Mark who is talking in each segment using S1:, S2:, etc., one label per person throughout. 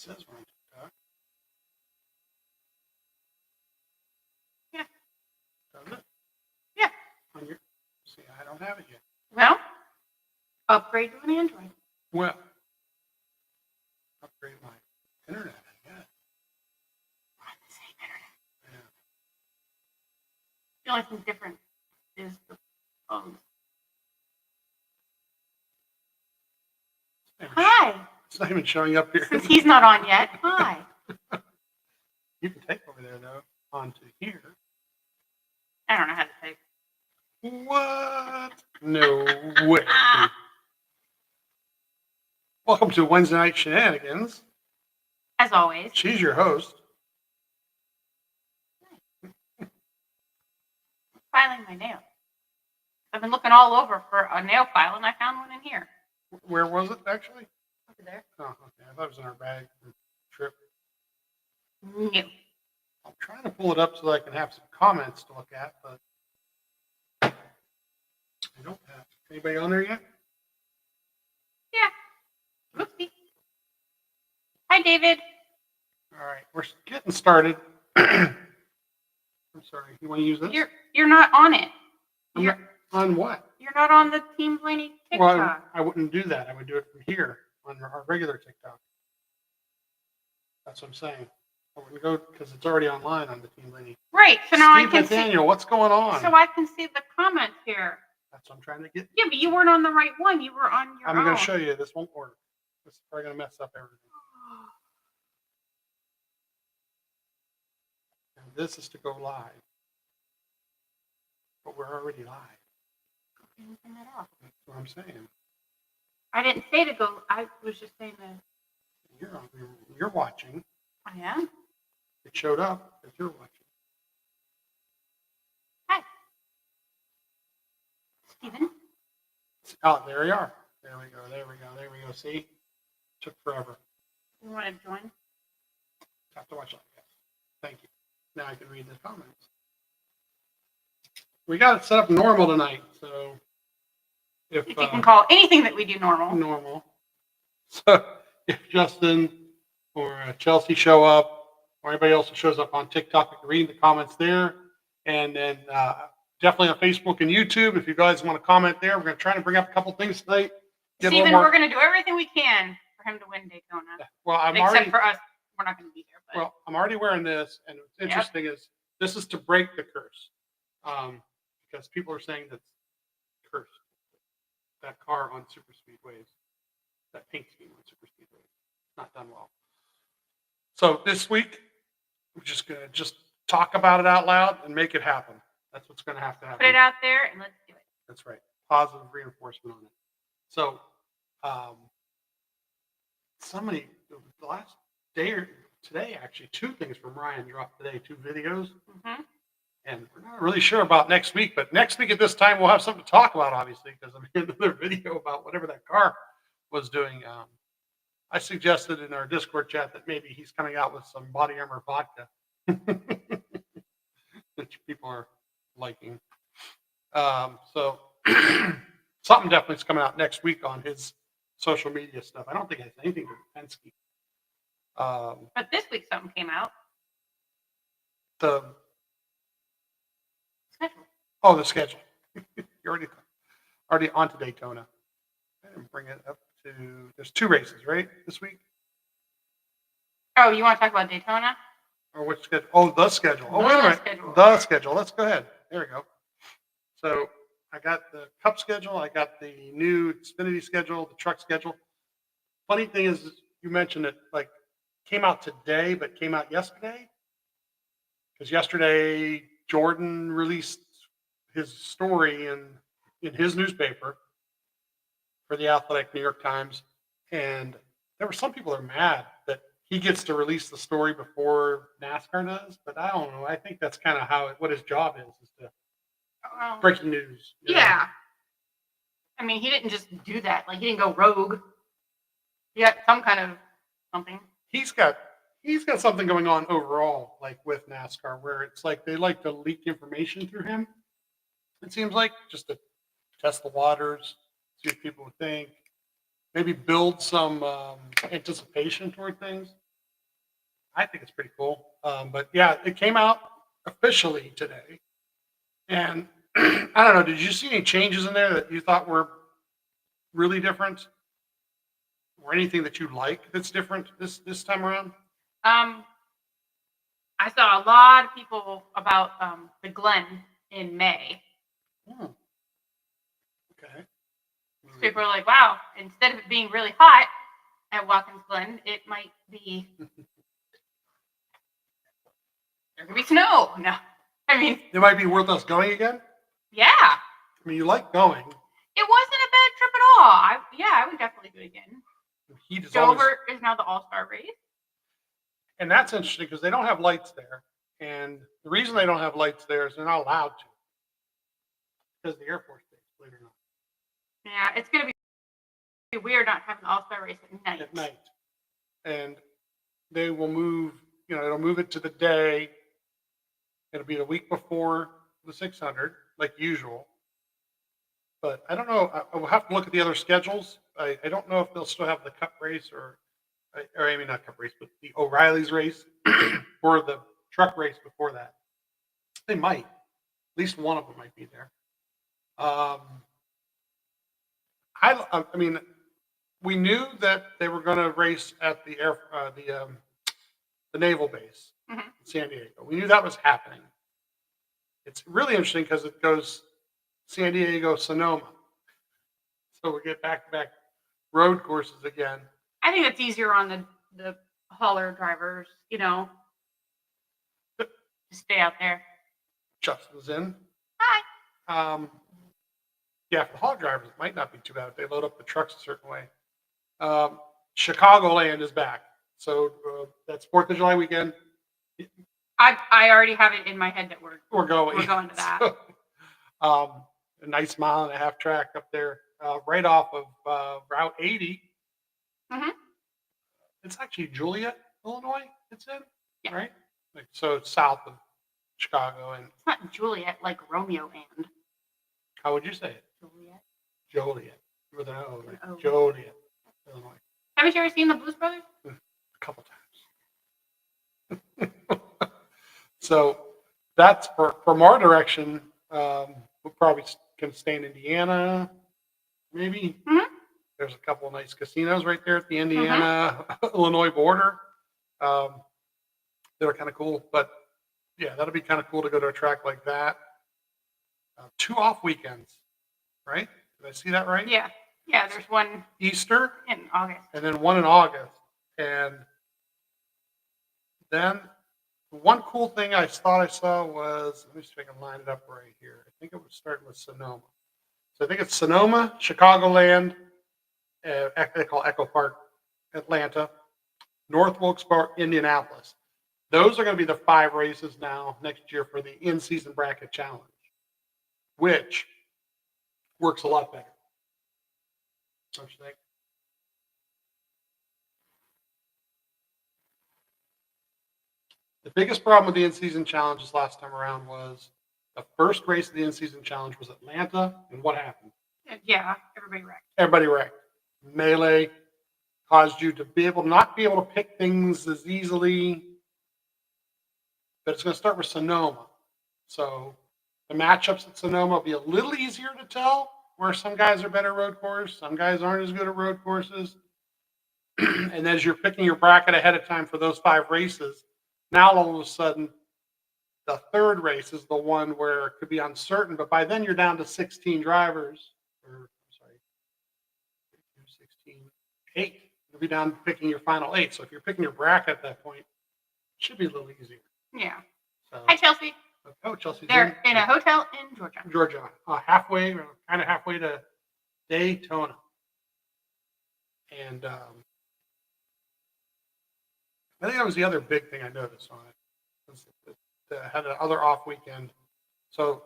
S1: says we're on TikTok.
S2: Yeah.
S1: Does it?
S2: Yeah.
S1: On your, see, I don't have it yet.
S2: Well, upgrade to an Android.
S1: Well, upgrade my internet, I guess.
S2: On the same internet.
S1: Yeah.
S2: The only thing different is the phones. Hi.
S1: It's not even showing up here.
S2: Since he's not on yet, hi.
S1: You can take over there, though, onto here.
S2: I don't know how to type.
S1: What? No way. Welcome to Wednesday Night Shenanigans.
S2: As always.
S1: She's your host.
S2: Filing my nails. I've been looking all over for a nail file, and I found one in here.
S1: Where was it, actually?
S2: Over there.
S1: Oh, okay. I thought it was in our bag for trip.
S2: No.
S1: I'm trying to pull it up so that I can have some comments to look at, but I don't have. Anybody on there yet?
S2: Yeah. Oopsie. Hi, David.
S1: All right, we're getting started. I'm sorry. You want to use this?
S2: You're not on it.
S1: I'm not, on what?
S2: You're not on the Team Blaney TikTok.
S1: Well, I wouldn't do that. I would do it from here on our regular TikTok. That's what I'm saying. I wouldn't go because it's already online on the Team Blaney.
S2: Right. So now
S1: Steve
S2: I can
S1: Nathaniel, what's going on?
S2: So I can see the comments here.
S1: That's what I'm trying to get.
S2: Yeah, but you weren't on the right one. You were on your own.
S1: I'm going to show you. This won't work. This is probably going to mess up everything. And this is to go live. But we're already live.
S2: Okay, turn that off.
S1: That's what I'm saying.
S2: I didn't say to go. I was just saying that.
S1: You're watching.
S2: I am.
S1: It showed up that you're watching.
S2: Hi. Steven.
S1: Oh, there you are. There we go. There we go. There we go. See? Took forever.
S2: You want to join?
S1: Have to watch like that. Thank you. Now I can read the comments. We got it set up normal tonight, so if
S2: You can call anything that we do normal.
S1: Normal. So if Justin or Chelsea show up, or anybody else who shows up on TikTok, you can read the comments there, and then definitely on Facebook and YouTube. If you guys want to comment there, we're going to try to bring up a couple things tonight.
S2: Steven, we're going to do everything we can for him to win Daytona.
S1: Well,
S2: Except for us, we're not going to be there. But.
S1: Well, I'm already wearing this, and what's interesting is this is to break the curse, because people are saying that's cursed. That car on super speedways, that paint scheme on super speedways, not done well. So this week, we're just going to talk about it out loud and make it happen. That's what's going to happen.
S2: Put it out there and let's do it.
S1: That's right. Positive reinforcement on it. So, somebody, the last day or today, actually, 2 things from Ryan dropped today, 2 videos.
S2: Mm-hmm.
S1: And we're not really sure about next week, but next week at this time, we'll have something to talk about, obviously, because I'm in another video about whatever that car was doing. I suggested in our Discord chat that maybe he's coming out with some body armor vodka, which people are liking. So something definitely is coming out next week on his social media stuff. I don't think it has anything to do with Penske.
S2: But this week something came out.
S1: The schedule. You're already on to Daytona. I didn't bring it up to. There's 2 races, right, this week?
S2: Oh, you want to talk about Daytona?
S1: Or which schedule? Oh, the schedule. Oh, wait a minute.
S2: Schedule.
S1: The schedule. Let's go ahead. There we go. So I got the Cup schedule. I got the new Xfinity schedule, the truck schedule. Funny thing is, you mentioned it like came out today, but came out yesterday. Because yesterday, Jordan released his story in his newspaper for the Athletic New York Times. And there were some people that are mad that he gets to release the story before NASCAR does. But I don't know. I think that's kind of what his job is to breaking news.
S2: Yeah. I mean, he didn't just do that. Like, he didn't go rogue. He got some kind of something.
S1: He's got something going on overall, like with NASCAR, where it's like they like to leak information through him. It seems like just to test the waters, see what people would think, maybe build some anticipation toward things. I think it's pretty cool. But yeah, it came out officially today. And I don't know, did you see any changes in there that you thought were really different? Or anything that you like that's different this time around?
S2: Um, I saw a lot of people about the Glen in May.
S1: Hmm, okay.
S2: People are like, wow, instead of it being really hot at Watkins Glen, it might be there could be snow. No, I mean,
S1: It might be worth us going again.
S2: yeah,
S1: I mean, you like going.
S2: it wasn't a bad trip at all. I would definitely do it again.
S1: The heat is always,
S2: Dover is now the All-Star race.
S1: and that's interesting because they don't have lights there. And the reason they don't have lights there is they're not allowed to because of the Air Force Base, believe it or not,
S2: Yeah, it's gonna be weird not having the All-Star race at night.
S1: at night. And they will move, it'll move it to the day. It'll be the week before the 600, like usual. But I don't know. I will have to look at the other schedules. I don't know if they'll still have the Cup race or I mean, not Cup race, but the O'Reilly's race or the truck race before that. They might. At least one of them might be there. I mean, we knew that they were going to race at the the naval base
S2: Mhm.
S1: in San Diego. We knew that was happening. It's really interesting because it goes San Diego, Sonoma. So we get back-to-back road courses again.
S2: I think it's easier on the hauler drivers, to stay out there.
S1: Justin's in.
S2: Hi.
S1: Yeah, for the hog drivers, it might not be too bad if they load up the trucks a certain way. Chicagoland is back. So that's 4th of July weekend.
S2: I already have it in my head that
S1: We're going.
S2: We're going to that.
S1: So, a nice mile-and-a-half track up there, right off of Route 80.
S2: Mhm.
S1: It's actually Joliet, Illinois. It's in,
S2: Yeah.
S1: right? So it's south of Chicago. And
S2: It's not Juliet like Romeo and
S1: how would you say it?
S2: Juliet.
S1: Joliet with an O. Right?
S2: An O.
S1: Joliet, Illinois.
S2: Haven't you ever seen the Blues Brothers?
S1: A couple times. So that's from our direction. We probably can stay in Indiana, maybe.
S2: Mhm.
S1: There's a couple of nice casinos right there at the Indiana Illinois border. They're kind of cool, but yeah, that'll be kind of cool to go to a track like that. 2 off weekends, right? Did I see that right?
S2: Yeah. Yeah, there's one
S1: Easter
S2: in August.
S1: and then one in August. And then one cool thing I thought I saw was, let me see if I can line it up right here. I think it was starting with Sonoma. So I think it's Sonoma, Chicagoland, they call Echo Park, Atlanta, North Wilkes-Barre, Indianapolis. Those are going to be the 5 races now next year for the in-season bracket challenge, which works a lot better. Don't you think? The biggest problem with the in-season challenges last time around was the first race of the in-season challenge was Atlanta, and what happened?
S2: Yeah, everybody wrecked.
S1: Everybody wrecked. Melee caused you to not be able to pick things as easily. But it's going to start with Sonoma. So the matchups at Sonoma will be a little easier to tell where some guys are better road course, some guys aren't as good at road courses. And as you're picking your bracket ahead of time for those 5 races, now all of a sudden the 3rd race is the one where it could be uncertain, but by then you're down to 16 drivers, or I'm sorry, 16, 8. You'll be down picking your final 8. So if you're picking your bracket at that point, it should be a little easier.
S2: Yeah.
S1: So,
S2: Hi, Chelsea.
S1: oh, Chelsea's
S2: They're in a hotel in Georgia.
S1: Georgia, halfway, or kind of halfway to Daytona. And I think that was the other big thing I noticed on it. Was it had another off weekend. So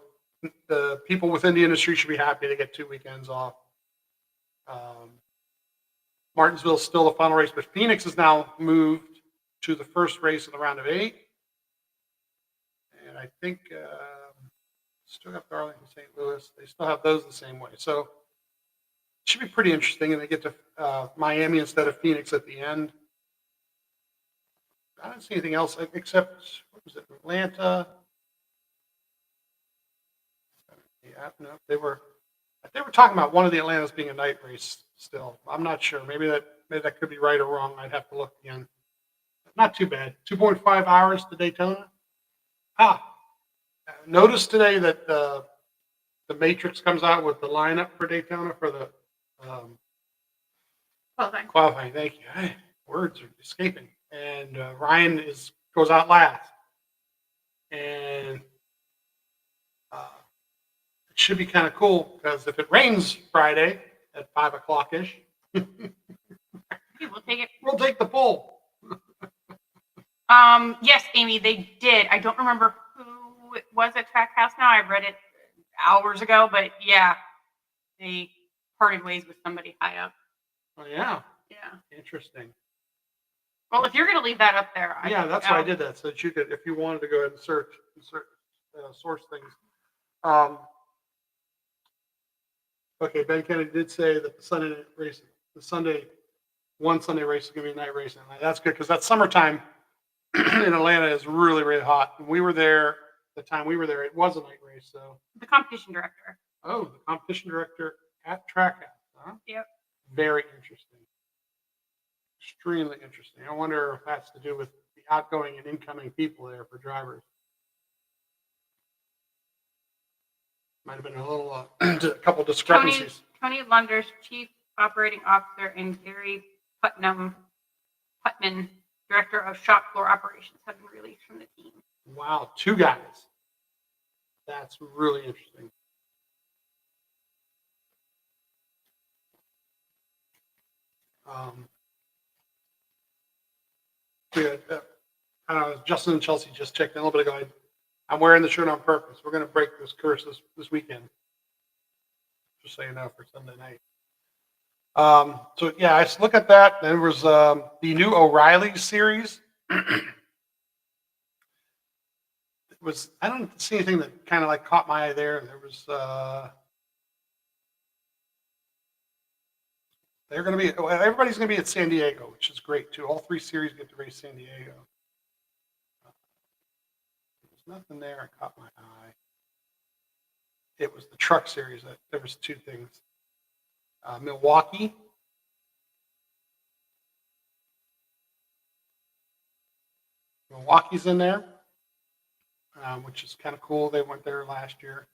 S1: the people within the industry should be happy to get 2 weekends off. Martinsville's still the final race, but Phoenix is now moved to the first race of the round of 8. And I think still got Darlington, St. Louis. They still have those the same way. So it should be pretty interesting. And they get to Miami instead of Phoenix at the end. I don't see anything else except, what was it, Atlanta? Yeah, no, they were talking about one of the Atlantas being a night race still. I'm not sure. Maybe that could be right or wrong. I'd have to look again. Not too bad. 2.5 hours to Daytona. Notice today that the Matrix comes out with the lineup for Daytona for the qualifying. Thank you. Words are escaping. And Ryan goes out last, and it should be kind of cool because if it rains Friday at 5 o'clock ish,
S2: we'll take it.
S1: We'll take the pole.
S2: Yes, Amy, they did. I don't remember who it was at Trackhouse now. I read it hours ago, but yeah, they parted ways with somebody high up.
S1: Oh yeah.
S2: Yeah.
S1: Interesting.
S2: Well, if you're going to leave that up there,
S1: that's why I did that, so that you could, if you wanted to go ahead and source things. Okay, Ben Kennedy did say that the one Sunday race is going to be a night race. And that's good because that summertime in Atlanta is really, really hot. And we were there, the time we were there, it was a night race. So
S2: the competition director.
S1: Oh, the competition director at Trackhouse, huh?
S2: Yep.
S1: Very interesting. Extremely interesting. I wonder if that's to do with the outgoing and incoming people there for drivers. Might have been a little, a couple discrepancies.
S2: Tony Lunders, Chief Operating Officer, and Gary Putman, Director of Shop Floor Operations, have been released from the team.
S1: Wow, 2 guys. That's really interesting. I don't know, Justin and Chelsea just checked in a little bit ago. I'm wearing the shirt on purpose. We're going to break this curse this weekend. Just so you know, for Sunday night. So yeah, I look at that. There was the new O'Reilly series. I don't see anything that kind of like caught my eye there. There was everybody's going to be at San Diego, which is great too. All 3 series get to race San Diego. There's nothing there that caught my eye. It was the truck series. There was 2 things. Milwaukee's in there, which is kind of cool. They went there last year.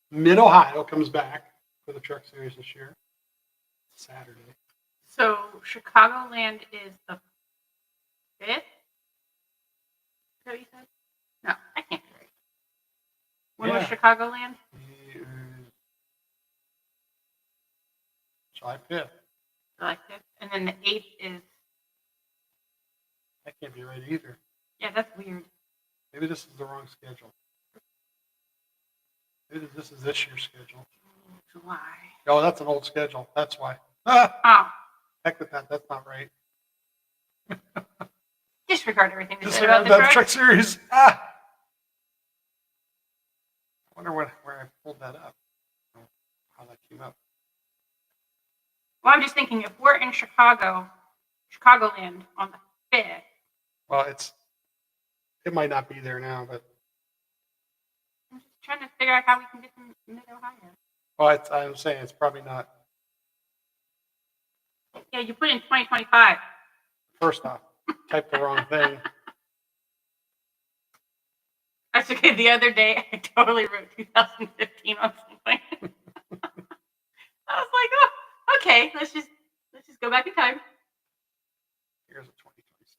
S1: Mid-Ohio comes back for the truck series this year. Saturday.
S2: So Chicagoland is the 5th? Is that what you said? No, I can't be right. When was Chicagoland?
S1: July 5th.
S2: July 5th. And then the 8th is...
S1: That can't be right either.
S2: Yeah, that's weird.
S1: Maybe this is the wrong schedule. Maybe this is this year's schedule.
S2: July.
S1: Oh, that's an old schedule. That's why.
S2: Oh.
S1: Heck with that. That's not right.
S2: Disregard everything.
S1: Disregard the truck series. I wonder where I pulled that up. How that came up.
S2: Well, I'm just thinking if we're in Chicagoland on the 5th.
S1: Well, it might not be there now, but
S2: I'm just trying to figure out how we can get to Mid-Ohio.
S1: Well, I'm saying it's probably not.
S2: Yeah, you put in 2025.
S1: First off, typed the wrong thing.
S2: That's okay. The other day, I totally wrote 2015 on something. I was like, oh, okay, let's just go back in time.
S1: Here's a 2026.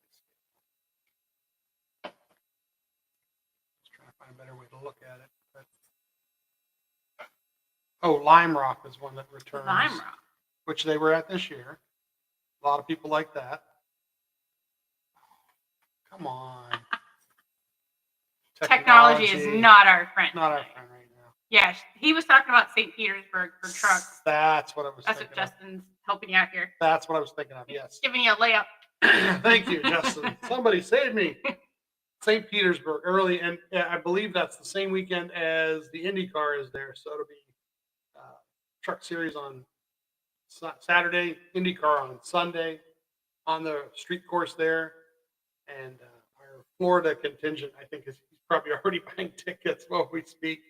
S1: Just trying to find a better way to look at it. Oh, Lime Rock is one that returns.
S2: Lime Rock.
S1: Which they were at this year. A lot of people like that. Come on.
S2: Technology is not our friend.
S1: Not our friend right now.
S2: Yeah, he was talking about St. Petersburg for trucks.
S1: That's what I was
S2: That's
S1: thinking
S2: what Justin's helping you out here.
S1: That's what I was thinking of, yes.
S2: Giving you a layup.
S1: Thank you, Justin. Somebody save me. St. Petersburg early, and I believe that's the same weekend as the IndyCar is there. So it'll be truck series on Saturday, IndyCar on Sunday. on the street course there, and our Florida contingent, I think, is he's probably already buying tickets while we speak.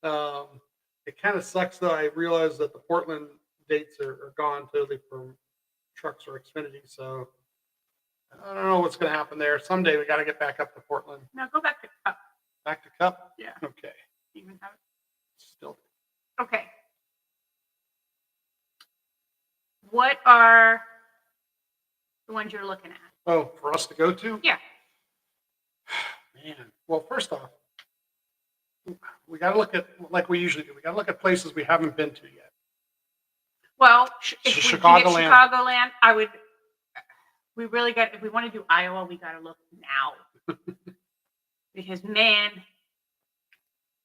S1: It kind of sucks though. I realize that the Portland dates are gone totally for trucks or Xfinity, so I don't know what's going to happen there. Someday we got to get back up to Portland.
S2: Now go back to Cup.
S1: Back to Cup?
S2: Yeah.
S1: Okay.
S2: Even have it.
S1: Still.
S2: Okay. What are the ones you're looking at?
S1: Oh, for us to go to?
S2: Yeah.
S1: Man. Well, first off, we got to look at, like we usually do, we got to look at places we haven't been to yet.
S2: Well, if we do get
S1: Chicagoland.
S2: Chicagoland, we really got, if we want to do Iowa, we got to look now. Because, man,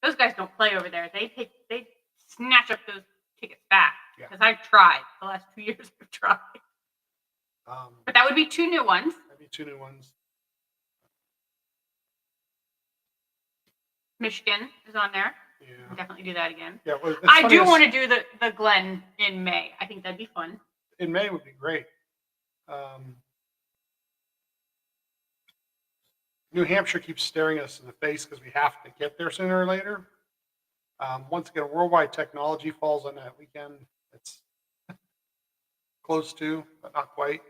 S2: those guys don't play over there. They snatch up those tickets back.
S1: Yeah.
S2: Because I've tried. The last 2 years I've tried. But that would be 2 new ones.
S1: That'd be 2 new ones.
S2: Michigan is on there.
S1: Yeah.
S2: We'll definitely do that again.
S1: Yeah. Well,
S2: I do want to do the Glen in May. I think that'd be fun.
S1: In May would be great. New Hampshire keeps staring us in the face because we have to get there sooner or later. Once again, Worldwide Technology falls on that weekend. It's close to, but not quite.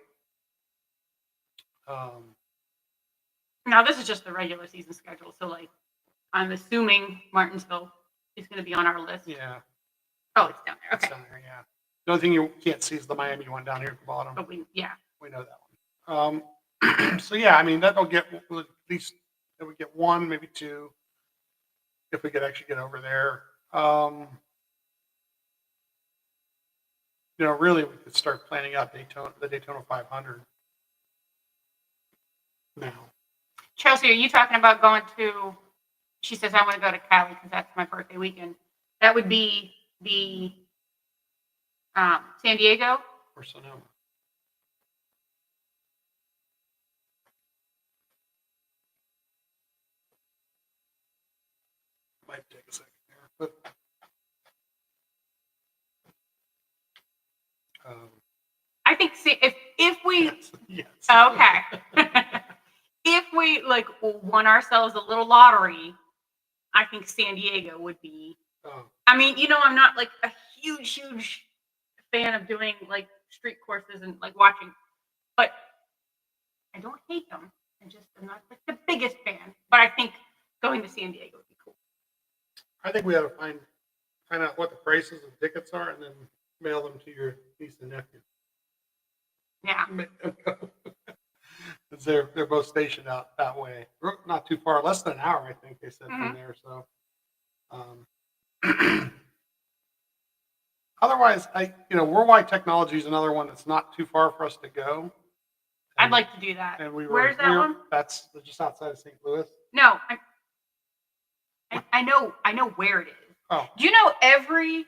S2: Now, this is just the regular season schedule. So, like, I'm assuming Martinsville is going to be on our list.
S1: Yeah.
S2: Oh, it's down there.
S1: It's
S2: Okay.
S1: down there, yeah. The only thing you can't see is the Miami one down here at the bottom.
S2: But we
S1: know that one. So yeah, I mean, that'll get at least, we get 1, maybe 2, if we could actually get over there. Really, we could start planning out the Daytona 500 now.
S2: Chelsea, are you talking about going to? She says I want to go to Cali because that's my birthday weekend. That would be the San Diego.
S1: Or Sonoma. Might take a second there, but
S2: I think if we
S1: yes.
S2: okay, if we like won ourselves a little lottery, I think San Diego would be. I mean, I'm not like a huge fan of doing like street courses and like watching, but I don't hate them. I'm not like the biggest fan, but I think going to San Diego would be cool.
S1: I think we ought to find out what the prices of tickets are and then mail them to your niece and nephew.
S2: Yeah.
S1: Because they're both stationed out that way. Not too far, less than an hour, I think they said from there. So, otherwise, Worldwide Technology is another one that's not too far for us to go.
S2: I'd like to do that.
S1: And
S2: where's that one?
S1: That's just outside of St. Louis.
S2: No, I know where it is.
S1: Oh.
S2: Do you know every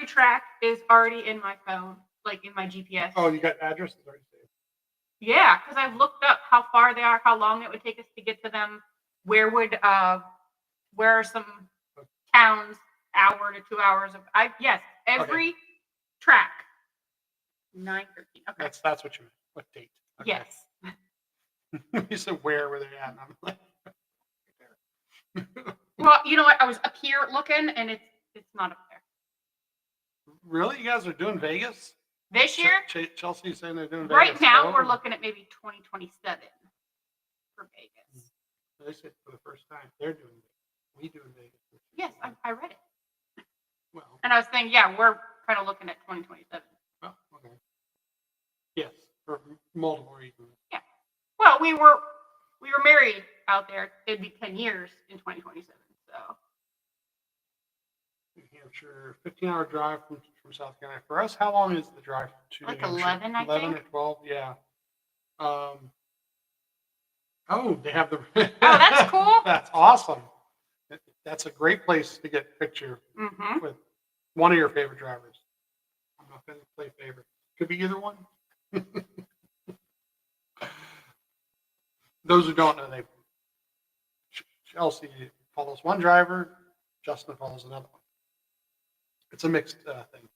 S2: track is already in my phone, like in my GPS?
S1: Oh, you got addresses already saved.
S2: Yeah, because I've looked up how far they are, how long it would take us to get to them. Where are some towns, hour to 2 hours of? Every track. 9:13. Okay.
S1: That's what you meant. What date? Okay.
S2: Yes.
S1: You said where were they at? And I'm like,
S2: well, you know what? I was up here looking, and it's not up there.
S1: Really? You guys are doing Vegas?
S2: This year?
S1: Chelsea's saying they're doing Vegas.
S2: Right now, we're looking at maybe 2027 for Vegas.
S1: They said for the first time they're doing Vegas. We doing Vegas.
S2: Yes, I read it.
S1: Well.
S2: And I was saying, yeah, we're kind of looking at 2027.
S1: Oh, okay. Yes, for multiple reasons.
S2: Yeah. Well, we were married out there. It'd be 10 years in 2027. So.
S1: New Hampshire, 15-hour drive from South Carolina. For us, how long is the drive to
S2: like
S1: New Hampshire?
S2: 11, I
S1: 11
S2: think.
S1: or 12, yeah. They have the.
S2: Oh, that's cool.
S1: That's awesome. That's a great place to get a picture with one of your favorite drivers. I'm not going to play favorite. Could be either one. Those who don't know, Chelsea follows one driver, Justin follows another one. It's a mixed thing.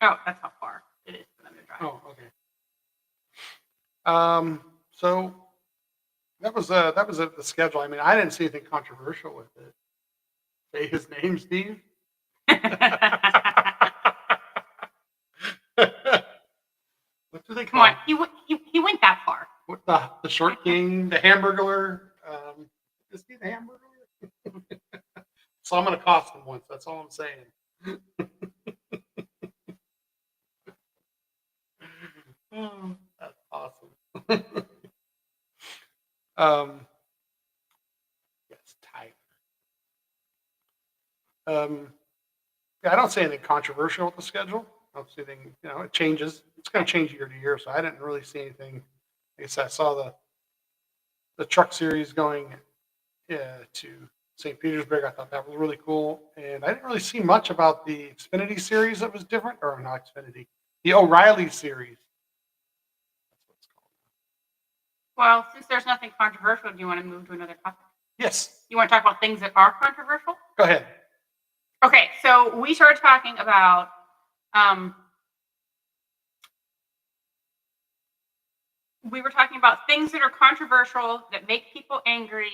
S2: Oh, that's how far it is for them to drive.
S1: Oh, okay. So that was the schedule. I mean, I didn't see anything controversial with it. Say his name, Steve. What do they
S2: Come
S1: call
S2: on,
S1: him?
S2: he went that far.
S1: What the short king, the hamburglar? Is he the hamburglar? So I'm gonna cost him once. That's all I'm saying. Oh, that's awesome. um, yes, Tyler. Yeah, I don't see anything controversial with the schedule. I don't see anything. It changes. It's going to change year to year. So I didn't really see anything. I guess I saw the truck series going to St. Petersburg. I thought that was really cool, and I didn't really see much about the Xfinity series that was different, or not Xfinity, the O'Reilly series. That's what it's called.
S2: Well, since there's nothing controversial, do you want to move to another topic?
S1: Yes.
S2: You want to talk about things that are controversial?
S1: Go ahead.
S2: Okay, so we started talking about we were talking about things that are controversial that make people angry.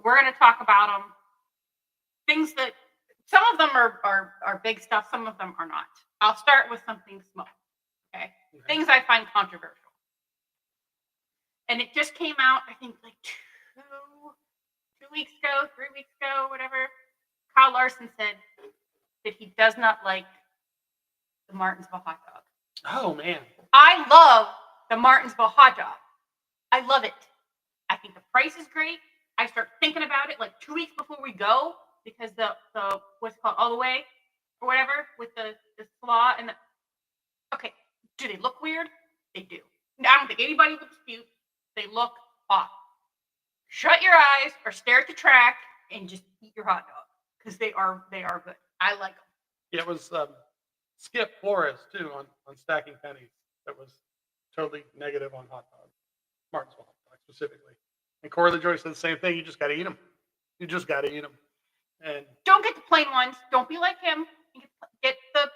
S2: We're going to talk about them. Things that some of them are big stuff, some of them are not. I'll start with something small. Okay, things I find controversial, and it just came out. I think like 2 weeks ago, 3 weeks ago, whatever. Kyle Larson said that he does not like the Martinsville hot dog.
S1: Oh man,
S2: I love the Martinsville hot dog. I love it. I think the price is great. I start thinking about it like 2 weeks before we go because the what's it called, all the way or whatever with the slaw and the. Okay, do they look weird? They do. I don't think anybody will dispute. They look hot. Shut your eyes or stare at the track and just eat your hot dog because they are good. I like them.
S1: Yeah, it was Skip Flores too on Stacking Pennies that was totally negative on hot dogs, Martinsville hot dogs specifically. And Corey LaJoy said the same thing. You just got to eat them. You just got to eat them. And
S2: don't get the plain ones. Don't be like him. Get the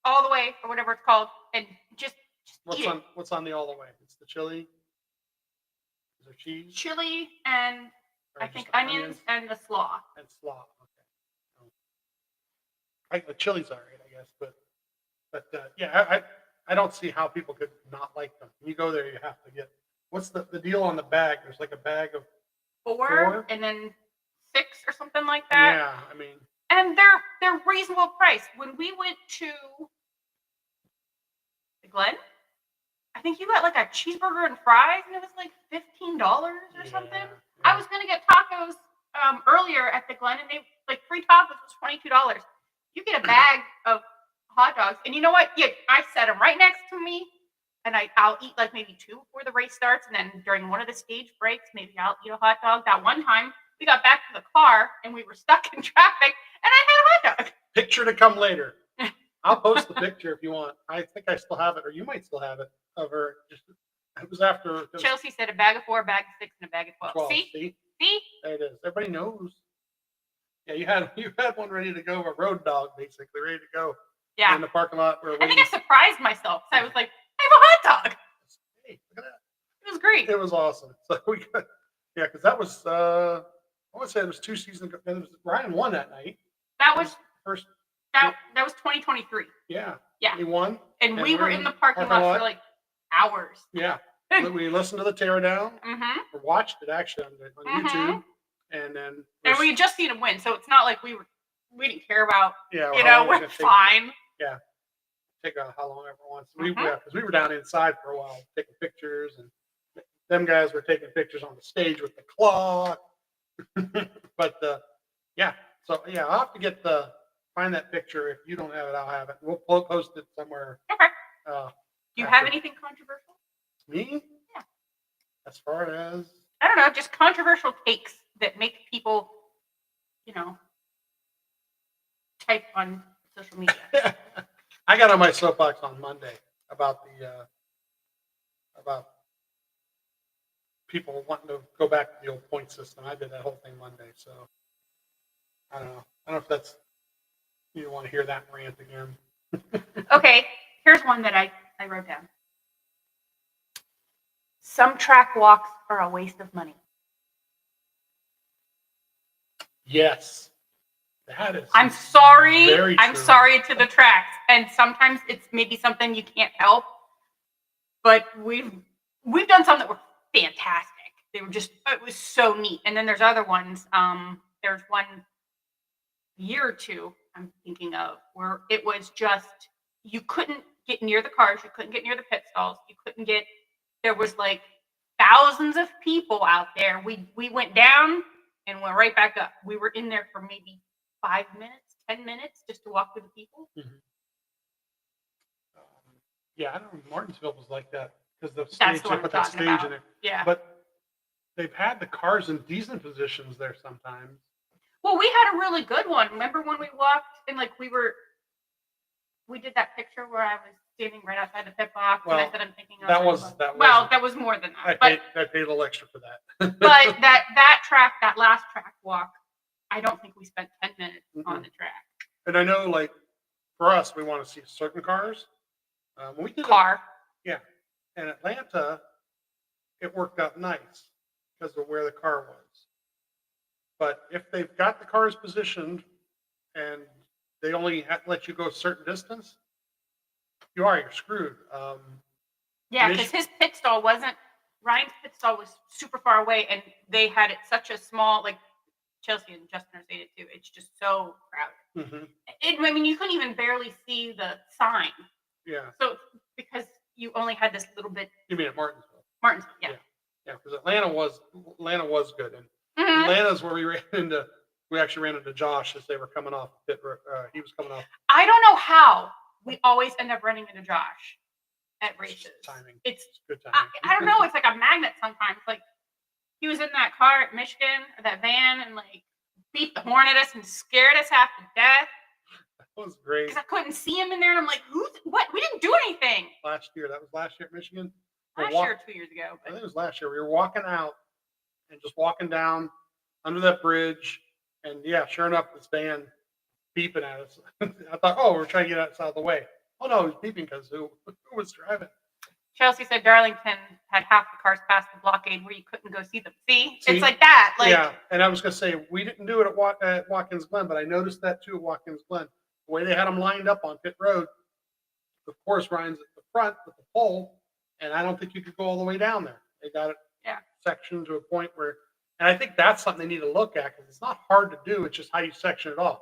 S2: all the way or whatever it's called, and just
S1: what's on the all the way? It's the chili. Is there cheese?
S2: Chili and I think onions and the slaw.
S1: And slaw. Okay. The chili's all right, I guess, but yeah, I don't see how people could not like them. When you go there, you have to get. What's the deal on the bag? There's like a bag of
S2: four and then 6 or something like that.
S1: Yeah, I mean,
S2: and they're reasonable price. When we went to the Glen, I think you got like a cheeseburger and fries, and it was like $15 or something. Yeah. I was gonna get tacos earlier at the Glen, and they like 3 tacos was $22. You get a bag of hot dogs, and you know what? Yeah, I set them right next to me, and I'll eat like maybe 2 before the race starts, and then during one of the stage breaks, maybe I'll eat a hot dog. That one time, we got back to the car, and we were stuck in traffic, and I had a hot dog.
S1: Picture to come later. I'll post the picture if you want. I think I still have it, or you might still have it. Of her, it was after.
S2: Chelsea said a bag of 4, a bag of 6, and a bag of 12. See?
S1: There it is. Everybody knows. Yeah, you had one ready to go, a road dog, basically ready to go. Yeah. In the parking lot.
S2: I think I surprised myself. So I was like, I have a hot dog. Hey, look at that. It was great.
S1: It was awesome. So we got, yeah, because that was I would say it was 2 seasons ago. Ryan won that night.
S2: That was
S1: first.
S2: That was 2023.
S1: Yeah.
S2: Yeah.
S1: He won.
S2: And we were in the parking lot for like hours.
S1: Yeah. We listened to the teardown.
S2: Mm-hmm.
S1: Or watched it actually on YouTube. And then
S2: we had just seen him win, so it's not like we didn't care about.
S1: Yeah.
S2: We're fine.
S1: Yeah. Take how long ever wants. Because we were down inside for a while taking pictures, and them guys were taking pictures on the stage with the clock. But yeah. So yeah, I'll have to find that picture. If you don't have it, I'll have it. We'll post it somewhere.
S2: Okay. Do you have anything controversial?
S1: Me?
S2: Yeah.
S1: As far as
S2: I don't know, just controversial takes that make people, type on social media.
S1: I got on my soapbox on Monday about about people wanting to go back to the old point system. I did that whole thing Monday, so I don't know. I don't know if that's you want to hear that rant again.
S2: Okay, here's one that I wrote down. Some track walks are a waste of money.
S1: Yes, that is.
S2: I'm sorry.
S1: Very
S2: I'm
S1: true.
S2: sorry to the tracks, and sometimes it's maybe something you can't help. But we've done some that were fantastic. They were just, it was so neat. And then there's other ones. There's one year or two I'm thinking of where it was just, you couldn't get near the cars, you couldn't get near the pit stalls, you couldn't get, there was like thousands of people out there. We went down and went right back up. We were in there for maybe 5 minutes, 10 minutes just to walk with the people.
S1: Yeah, I don't know. Martinsville was like that because the
S2: That's
S1: stage,
S2: the
S1: they
S2: one
S1: put
S2: I'm
S1: that
S2: talking
S1: stage
S2: about.
S1: in there.
S2: Yeah.
S1: But they've had the cars in decent positions there sometimes.
S2: Well, we had a really good one. Remember when we walked and like we did that picture where I was standing right outside the pit box and I
S1: Well,
S2: said I'm thinking of
S1: that
S2: was more than that.
S1: I paid a little extra for that.
S2: But that track, that last track walk, I don't think we spent 10 minutes on the track.
S1: And I know, like, for us, we want to see certain cars. We did
S2: Car.
S1: Yeah. In Atlanta, it worked out nice because of where the car was. But if they've got the cars positioned and they only let you go a certain distance, you're screwed.
S2: Yeah, because his pit stall Ryan's pit stall was super far away and they had it such a small, like Chelsea and Justin are saying it too, it's just so crowded. I mean, you couldn't even barely see the sign.
S1: Yeah.
S2: So because you only had this little bit.
S1: You mean at Martinsville?
S2: Martinsville, yeah.
S1: Yeah, because Atlanta was good. And Atlanta's where we actually ran into Josh as they were coming off pit. He was coming off.
S2: I don't know how we always end up running into Josh at races.
S1: Timing.
S2: It's
S1: good timing.
S2: I don't know. It's like a magnet sometimes. Like he was in that car at Michigan or that van and like beat the horn at us and scared us half to death.
S1: That was great.
S2: Because I couldn't see him in there and I'm like, what? We didn't do anything.
S1: Last year. That was last year at Michigan?
S2: Last year or 2 years ago.
S1: I think it was last year. We were walking out and just walking down under that bridge. And yeah, sure enough, this van beeping at us. I thought, we're trying to get outside of the way. Oh no, it was beeping because who was driving?
S2: Chelsea said Darlington had half the cars past the blockade where you couldn't go see them. See, it's like that. Like,
S1: yeah, and I was going to say, we didn't do it at Watkins Glen, but I noticed that too at Watkins Glen. The way they had them lined up on pit road, of course, Ryan's at the front with the pole, and I don't think you could go all the way down there. They got it sectioned to a point where, and I think that's something they need to look at because it's not hard to do. It's just how you section it off.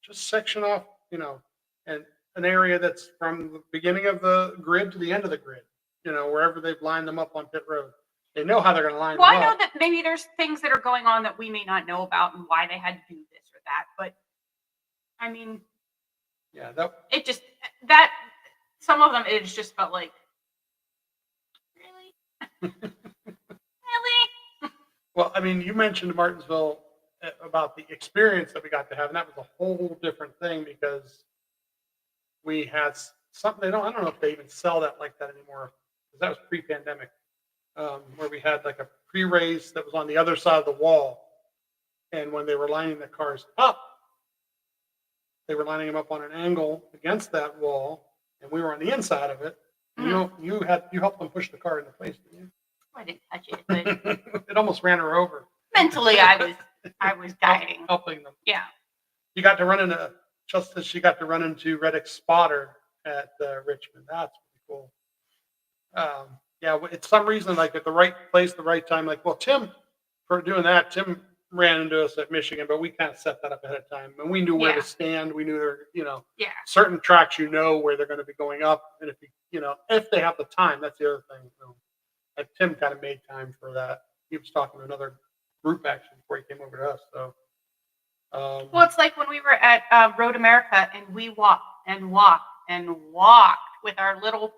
S1: Just section off, and an area that's from the beginning of the grid to the end of the grid, wherever they've lined them up on pit road. They know how they're going to line them up.
S2: Well, I know that maybe there's things that are going on that we may not know about and why they had to do this or that, but I mean,
S1: yeah,
S2: some of them, it just felt like, really? Really?
S1: Well, I mean, you mentioned Martinsville about the experience that we got to have, and that was a whole different thing because we had something. I don't know if they even sell that like that anymore because that was pre-pandemic, where we had like a pre-race that was on the other side of the wall, and when they were lining the cars up, they were lining them up on an angle against that wall, and we were on the inside of it. You helped them push the car into place, didn't you?
S2: I didn't touch it, but
S1: it almost ran her over.
S2: Mentally, I was guiding,
S1: helping them.
S2: Yeah.
S1: You got to run into she got to run into Reddick's spotter at Richmond. That's pretty cool. Yeah, it's some reason like at the right place, the right time. Like, well, Tim, for doing that, Tim ran into us at Michigan, but we kind of set that up ahead of time, and we knew where to stand. We knew there, certain tracks, where they're going to be going up, and if they have the time, that's the other thing. Like Tim kind of made time for that. He was talking to another group actually before he came over to us. So,
S2: well, it's like when we were at Road America and we walked and walked and walked with our little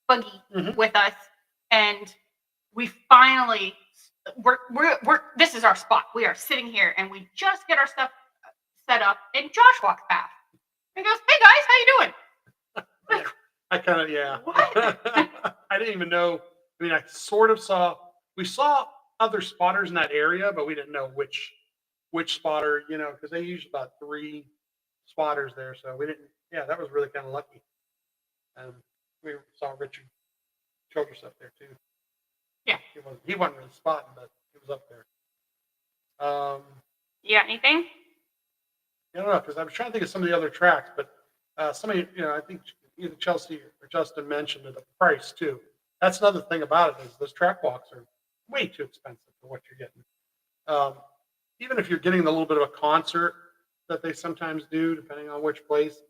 S2: buggy with us, and we finally we're this is our spot. We are sitting here and we just get our stuff set up, and Josh walks past. He goes, "Hey guys, how you doing?" Like,
S1: I kind of
S2: What?
S1: I didn't even know. I mean, I sort of we saw other spotters in that area, but we didn't know which spotter, because they use about 3 spotters there. So we didn't, yeah, that was really kind of lucky. And we saw Richard Childress up there too.
S2: Yeah.
S1: He wasn't really spotting, but he was up there.
S2: You got anything?
S1: I don't know, because I was trying to think of some of the other tracks, but somebody, I think either Chelsea or Justin mentioned the price too. That's another thing about it is those track walks are way too expensive for what you're getting. Even if you're getting a little bit of a concert that they sometimes do, depending on which place,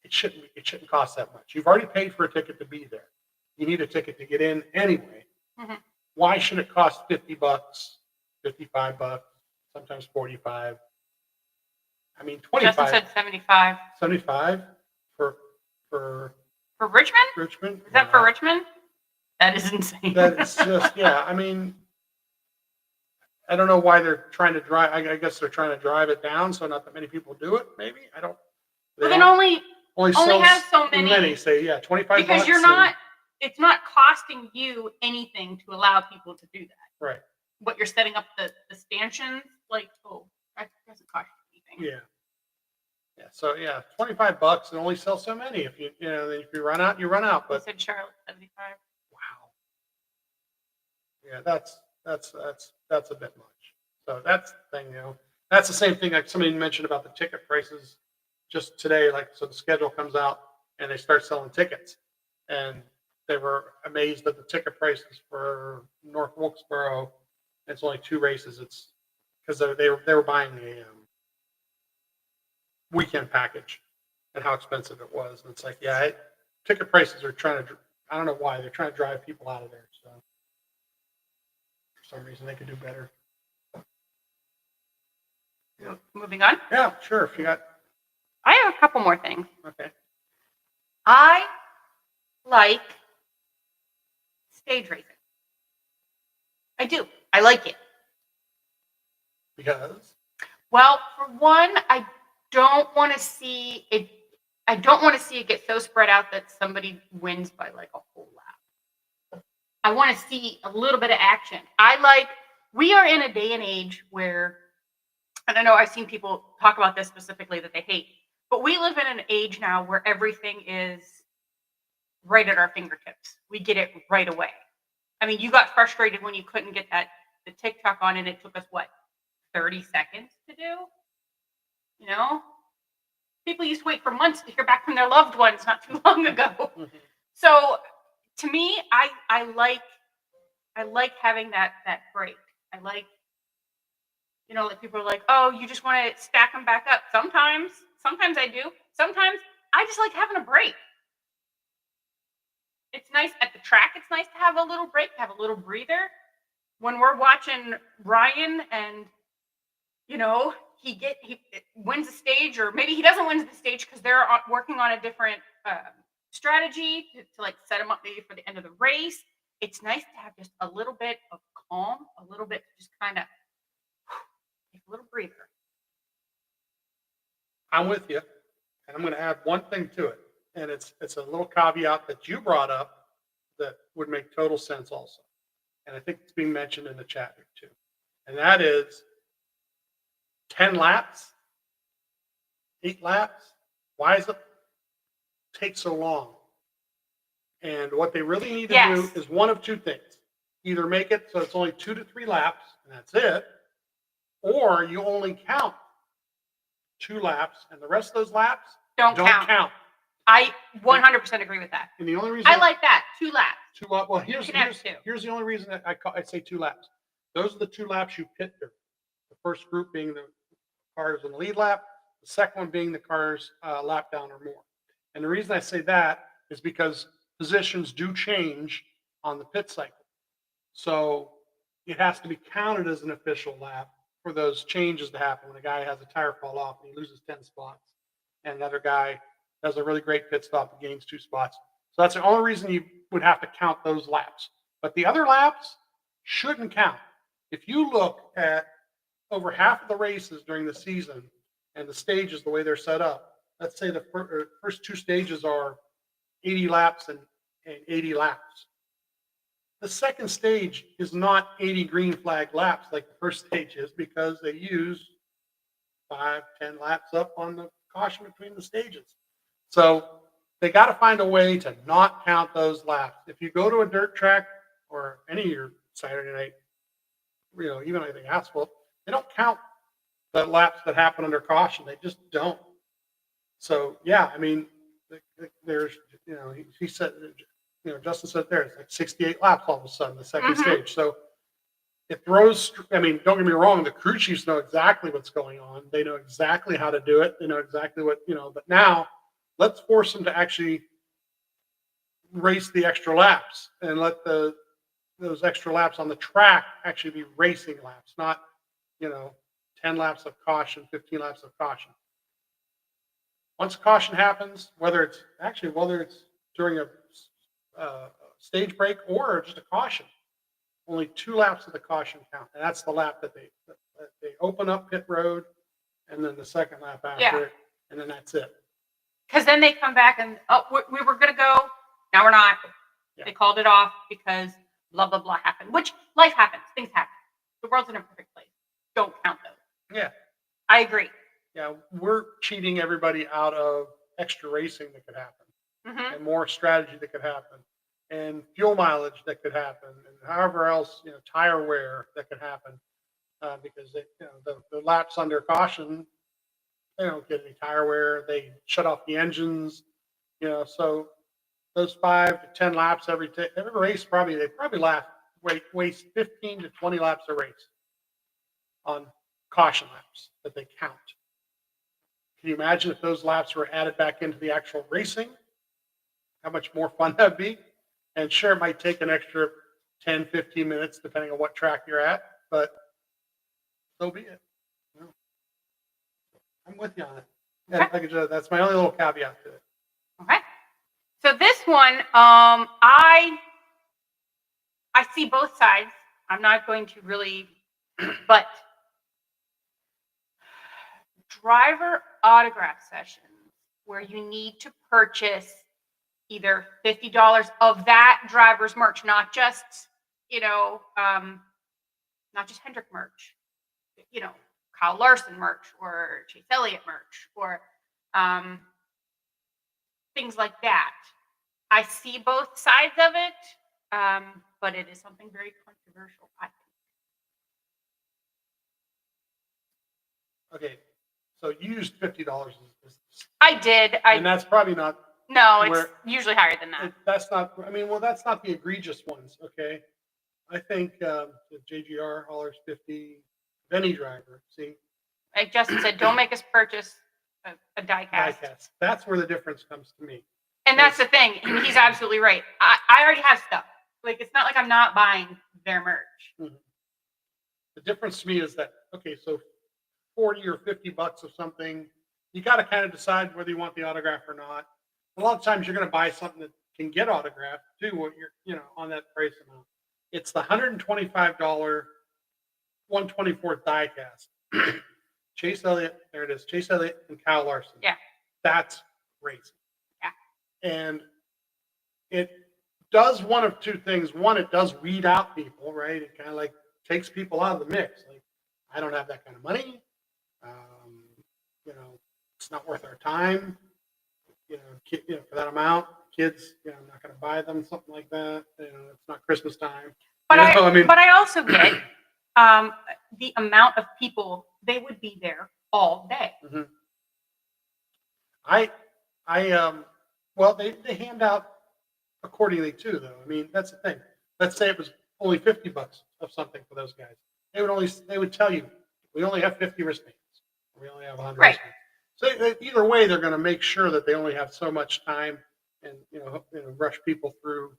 S1: it shouldn't cost that much. You've already paid for a ticket to be there. You need a ticket to get in anyway.
S2: Mm-hmm.
S1: Why should it cost $50, $55, sometimes 45? I mean, 25.
S2: Justin said 75.
S1: 75 for
S2: Richmond?
S1: Richmond.
S2: Is that for Richmond? That is insane.
S1: That is just, yeah. I mean, I don't know why they're trying to drive. I guess they're trying to drive it down so not that many people do it. Maybe I don't.
S2: But then only
S1: sells
S2: have so many.
S1: Say, yeah, 25.
S2: Because you're not. It's not costing you anything to allow people to do that.
S1: Right.
S2: But you're setting up the stanchions, like, that doesn't cost you anything.
S1: Yeah. Yeah. So yeah, $25 and only sell so many. If if you run out, you run out. But
S2: you said Charlotte 75.
S1: Wow. Yeah, that's a bit much. So that's the thing, That's the same thing like somebody mentioned about the ticket prices just today. Like, so the schedule comes out and they start selling tickets, and they were amazed at the ticket prices for North Wilkesboro. It's only 2 races. It's because they were buying a weekend package and how expensive it was. And it's like, yeah, ticket prices are trying to. I don't know why they're trying to drive people out of there. So for some reason they could do better.
S2: Moving on.
S1: Yeah, sure. If you got.
S2: I have a couple more things.
S1: Okay.
S2: I like stage racing. I do. I like it.
S1: Because?
S2: Well, for one, I don't want to see it get so spread out that somebody wins by like a whole lap. I want to see a little bit of action. We are in a day and age where, and I know I've seen people talk about this specifically that they hate, but we live in an age now where everything is right at our fingertips. We get it right away. I mean, you got frustrated when you couldn't get the TikTok on, and it took us 30 seconds to do? People used to wait for months to hear back from their loved ones not too long ago.
S1: Mm-hmm.
S2: So to me, I like having that break. I like, like people are like, oh, you just want to stack them back up. Sometimes I do. Sometimes I just like having a break. It's nice at the track. It's nice to have a little break, to have a little breather. When we're watching Ryan and, he wins the stage, or maybe he doesn't win the stage because they're working on a different strategy to like set him up maybe for the end of the race. It's nice to have just a little bit of calm, a little bit just kind of take a little breather.
S1: I'm with you, and I'm going to add one thing to it, and it's a little caveat that you brought up that would make total sense also, and I think it's being mentioned in the chat here too, and that is 10 laps, 8 laps. Why does it take so long? And what they really need to do is one of 2 things: either make it so it's only 2 to 3 laps, and that's it, or you only count 2 laps, and the rest of those laps don't count.
S2: I 100% agree with that.
S1: And the only reason
S2: I like that 2 laps.
S1: 2 laps. Well, here's the only reason that I say 2 laps. Those are the 2 laps you pit there. The first group being the cars in the lead lap, the second one being the cars lap down or more. And the reason I say that is because positions do change on the pit cycle. So it has to be counted as an official lap for those changes to happen when a guy has a tire fall off and he loses 10 spots, and another guy does a really great pit stop and gains 2 spots. So that's the only reason you would have to count those laps. But the other laps shouldn't count. If you look at over half of the races during the season and the stages, the way they're set up, let's say the first 2 stages are 80 laps and 80 laps. The second stage is not 80 green flag laps like the first stage is, because they use 5-10 laps up on the caution between the stages. So they got to find a way to not count those laps. If you go to a dirt track or any of your Saturday night, even I think asphalt, they don't count the laps that happen under caution. They just don't. So yeah, I mean, there's, he said, Justin said there, it's like 68 laps all of a sudden, the second stage. So it throws, I mean, don't get me wrong, the crew chiefs know exactly what's going on. They know exactly how to do it. They know exactly what, but now let's force them to actually race the extra laps and let those extra laps on the track actually be racing laps, not, 10 laps of caution, 15 laps of caution. Once caution happens, whether it's during a stage break or just a caution, only 2 laps of the caution count, and that's the lap that they open up pit road, and then the second lap after it, and then that's it.
S2: Because then they come back and we were gonna go, now we're not. Yeah. They called it off because blah blah blah happened. Which life happens, things happen. The world's in a perfect place. Don't count those.
S1: Yeah,
S2: I agree.
S1: Yeah, we're cheating everybody out of extra racing that could happen, and more strategy that could happen, and fuel mileage that could happen, and however else, tire wear that could happen, because the laps under caution, they don't get any tire wear. They shut off the engines, so those 5 to 10 laps every race, they probably waste 15 to 20 laps a race on caution laps that they count. Can you imagine if those laps were added back into the actual racing? How much more fun that'd be? And sure, it might take an extra 10, 15 minutes, depending on what track you're at, but so be it. I'm with you on it. Okay. Like I said, that's my only little caveat to it.
S2: Okay. So this one, I see both sides. I'm not going to really, but driver autograph sessions where you need to purchase either $50 of that driver's merch, not just, not just Hendrick merch, Kyle Larson merch or Chase Elliott merch or things like that. I see both sides of it, but it is something very controversial, I think.
S1: Okay, so you used $50.
S2: I did.
S1: And that's probably not.
S2: No, it's usually higher than that.
S1: That's not. I mean, that's not the egregious ones. Okay, I think the JGR hollers 50. Any driver, see.
S2: Like Justin said, don't make us purchase a die cast.
S1: That's where the difference comes to me.
S2: And that's the thing. He's absolutely right. I already have stuff. Like, it's not like I'm not buying their merch.
S1: Mm-hmm. The difference to me is that, okay, so 40 or 50 bucks of something, you got to kind of decide whether you want the autograph or not. A lot of times you're going to buy something that can get autographed too, what you're, on that price amount. It's the $125 1/24 die cast. Chase Elliott, there it is. Chase Elliott and Kyle Larson.
S2: Yeah.
S1: That's racing.
S2: Yeah.
S1: And it does one of two things. One, it does weed out people, right? It kind of like takes people out of the mix. Like, I don't have that kind of money. It's not worth our time. For that amount, kids, I'm not going to buy them something like that. It's not Christmas time.
S2: But I also get the amount of people, they would be there all day.
S1: Mm-hmm. They hand out accordingly too, though. I mean, that's the thing. Let's say it was only 50 bucks of something for those guys. They would tell you, we only have 50 wristbands. We only have 100 wristbands. So either way, they're going to make sure that they only have so much time and, rush people through.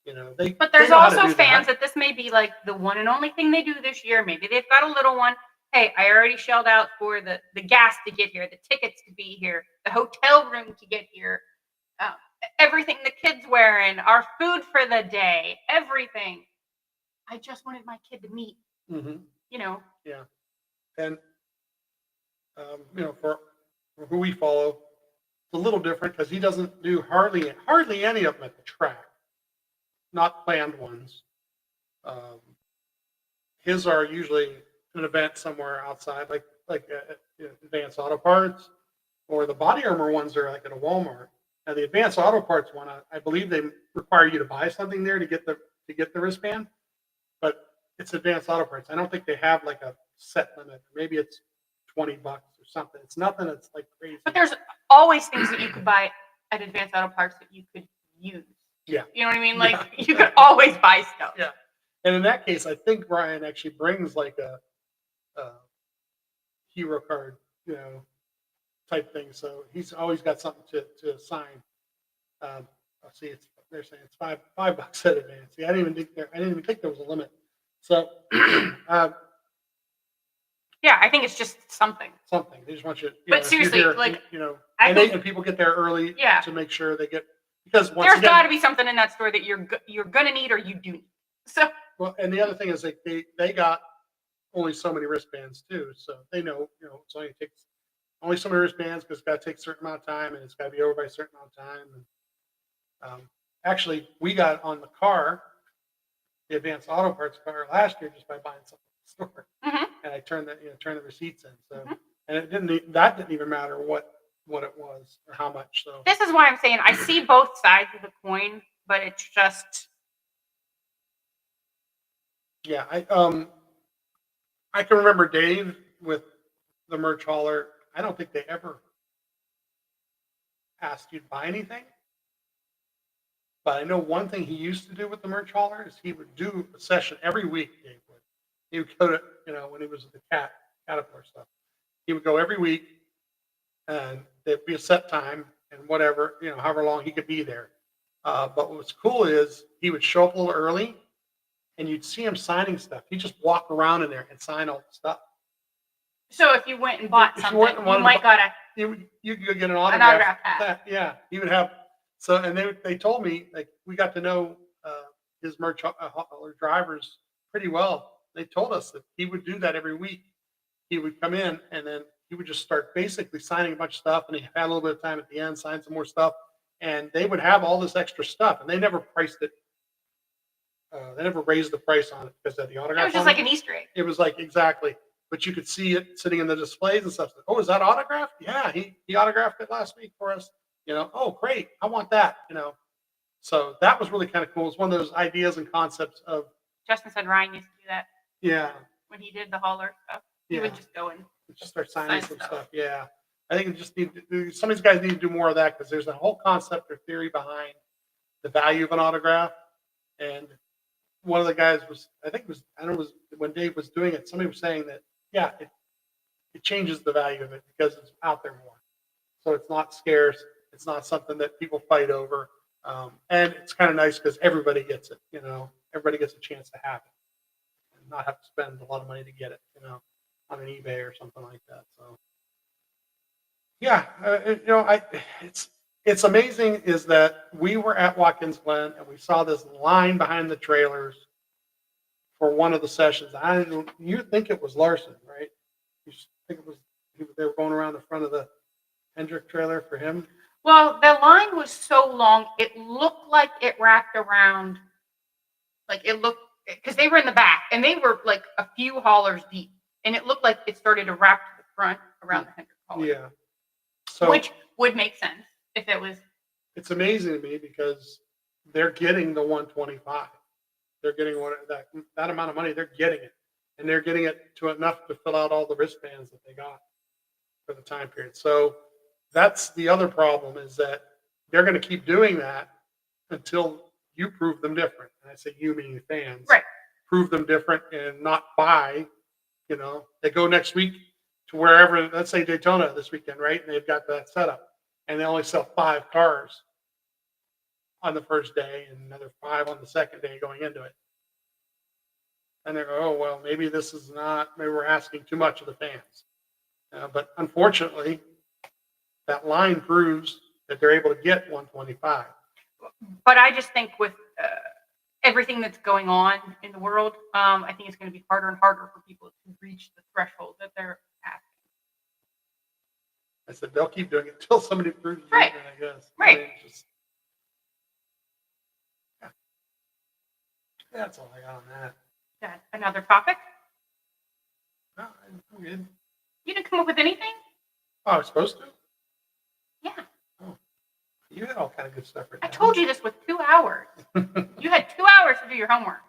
S2: But there's also fans that this may be like the one and only thing they do this year. Maybe they've got a little one. Hey, I already shelled out for the gas to get here, the tickets to be here, the hotel room to get here, everything the kids wearing, our food for the day, everything. I just wanted my kid to meet.
S1: Mm-hmm.
S2: Yeah.
S1: And for who we follow, it's a little different because he doesn't do hardly any of them at the track. Not planned ones. His are usually an event somewhere outside, like Advanced Auto Parts, or the body armor ones are like at a Walmart. Now the advanced auto parts one, I believe they require you to buy something there to get the wristband, but it's advanced auto parts. I don't think they have like a set limit. Maybe it's $20 or something. It's nothing that's like crazy.
S2: But there's always things that you could buy at Advanced Auto Parts that you could use.
S1: Yeah.
S2: You know what I mean? Like you could always buy stuff.
S1: Yeah. And in that case, I think Brian actually brings like a hero card, type thing. So he's always got something to sign. See, they're saying it's $5 at advance. See, I didn't even think there was a limit. So,
S2: yeah, I think it's just something.
S1: Something they just want you.
S2: But seriously,
S1: and people get there early to make sure they get, because
S2: there's got to be something in that store that you're gonna need or you do need. So
S1: well, and the other thing is like they got only so many wristbands too, so they know it's only so many wristbands because it's got to take a certain amount of time and it's got to be over by a certain amount of time. And actually, we got on the car, the Advanced Auto Parts car last year just by buying something at the store, and I turned the receipts in. So and it didn't even matter what it was or how much. So
S2: this is why I'm saying I see both sides of the coin, but it's just
S1: I can remember Dave with the merch hauler. I don't think they ever asked you to buy anything. But I know one thing he used to do with the merch hauler is he would do a session every week, Dave would. He would go to, when he was at the Caterpillar stuff. He would go every week and there'd be a set time and whatever, however long he could be there. But what's cool is he would show up a little early and you'd see him signing stuff. He'd just walk around in there and sign all the stuff.
S2: So if you went and bought something, you might gotta
S1: you could get an autograph
S2: hat.
S1: Yeah, he would have. So and they told me like we got to know his merch drivers pretty well. They told us that he would do that every week. He would come in and then he would just start basically signing a bunch of stuff, and he had a little bit of time at the end, sign some more stuff, and they would have all this extra stuff, and they never priced it. They never raised the price on it because of the autograph.
S2: It was just like an Easter egg.
S1: It was like exactly. But you could see it sitting in the displays and stuff. Oh, is that autographed? Yeah, he autographed it last week for us. Oh, great. I want that, So that was really kind of cool. It's one of those ideas and concepts of.
S2: Justin said Ryan used to do that.
S1: Yeah.
S2: When he did the hauler stuff. He would just go and
S1: just start signing some stuff. Yeah. I think some of these guys need to do more of that because there's a whole concept or theory behind the value of an autograph. And one of the guys when Dave was doing it, somebody was saying that, it changes the value of it because it's out there more. So it's not scarce. It's not something that people fight over. And it's kind of nice because everybody gets it, everybody gets a chance to have it and not have to spend a lot of money to get it, on an eBay or something like that. So, it's amazing is that we were at Watkins Glen and we saw this line behind the trailers for one of the sessions. You think it was Larson, right? You think they were going around the front of the Hendrick trailer for him?
S2: Well, the line was so long, it looked like it wrapped around, because they were in the back, and they were like a few haulers deep, and it looked like it started to wrap to the front around the Hendrick hauler.
S1: Yeah. So,
S2: which would make sense if it was.
S1: It's amazing to me because they're getting the 125. They're getting that amount of money. They're getting it, and they're getting it to enough to fill out all the wristbands that they got for the time period. So that's the other problem is that they're going to keep doing that until you prove them different. And I say you meaning fans,
S2: right?
S1: Prove them different and not buy. They go next week to wherever. Let's say Daytona this weekend, right? And they've got that setup, and they only sell 5 cars on the first day and another 5 on the second day going into it. And they go, oh, well, maybe we're asking too much of the fans. But unfortunately, that line proves that they're able to get 125.
S2: But I just think with everything that's going on in the world, I think it's going to be harder and harder for people to reach the threshold that they're asking.
S1: I said, they'll keep doing it until somebody proves it,
S2: right.
S1: I guess.
S2: Right.
S1: That's all I got on that.
S2: Got another topic?
S1: No, I'm good.
S2: You didn't come up with anything?
S1: Oh, I was supposed to?
S2: Yeah.
S1: Oh. You had all kind of good stuff right
S2: I
S1: now.
S2: told you this with 2 hours. You had 2 hours to do your homework.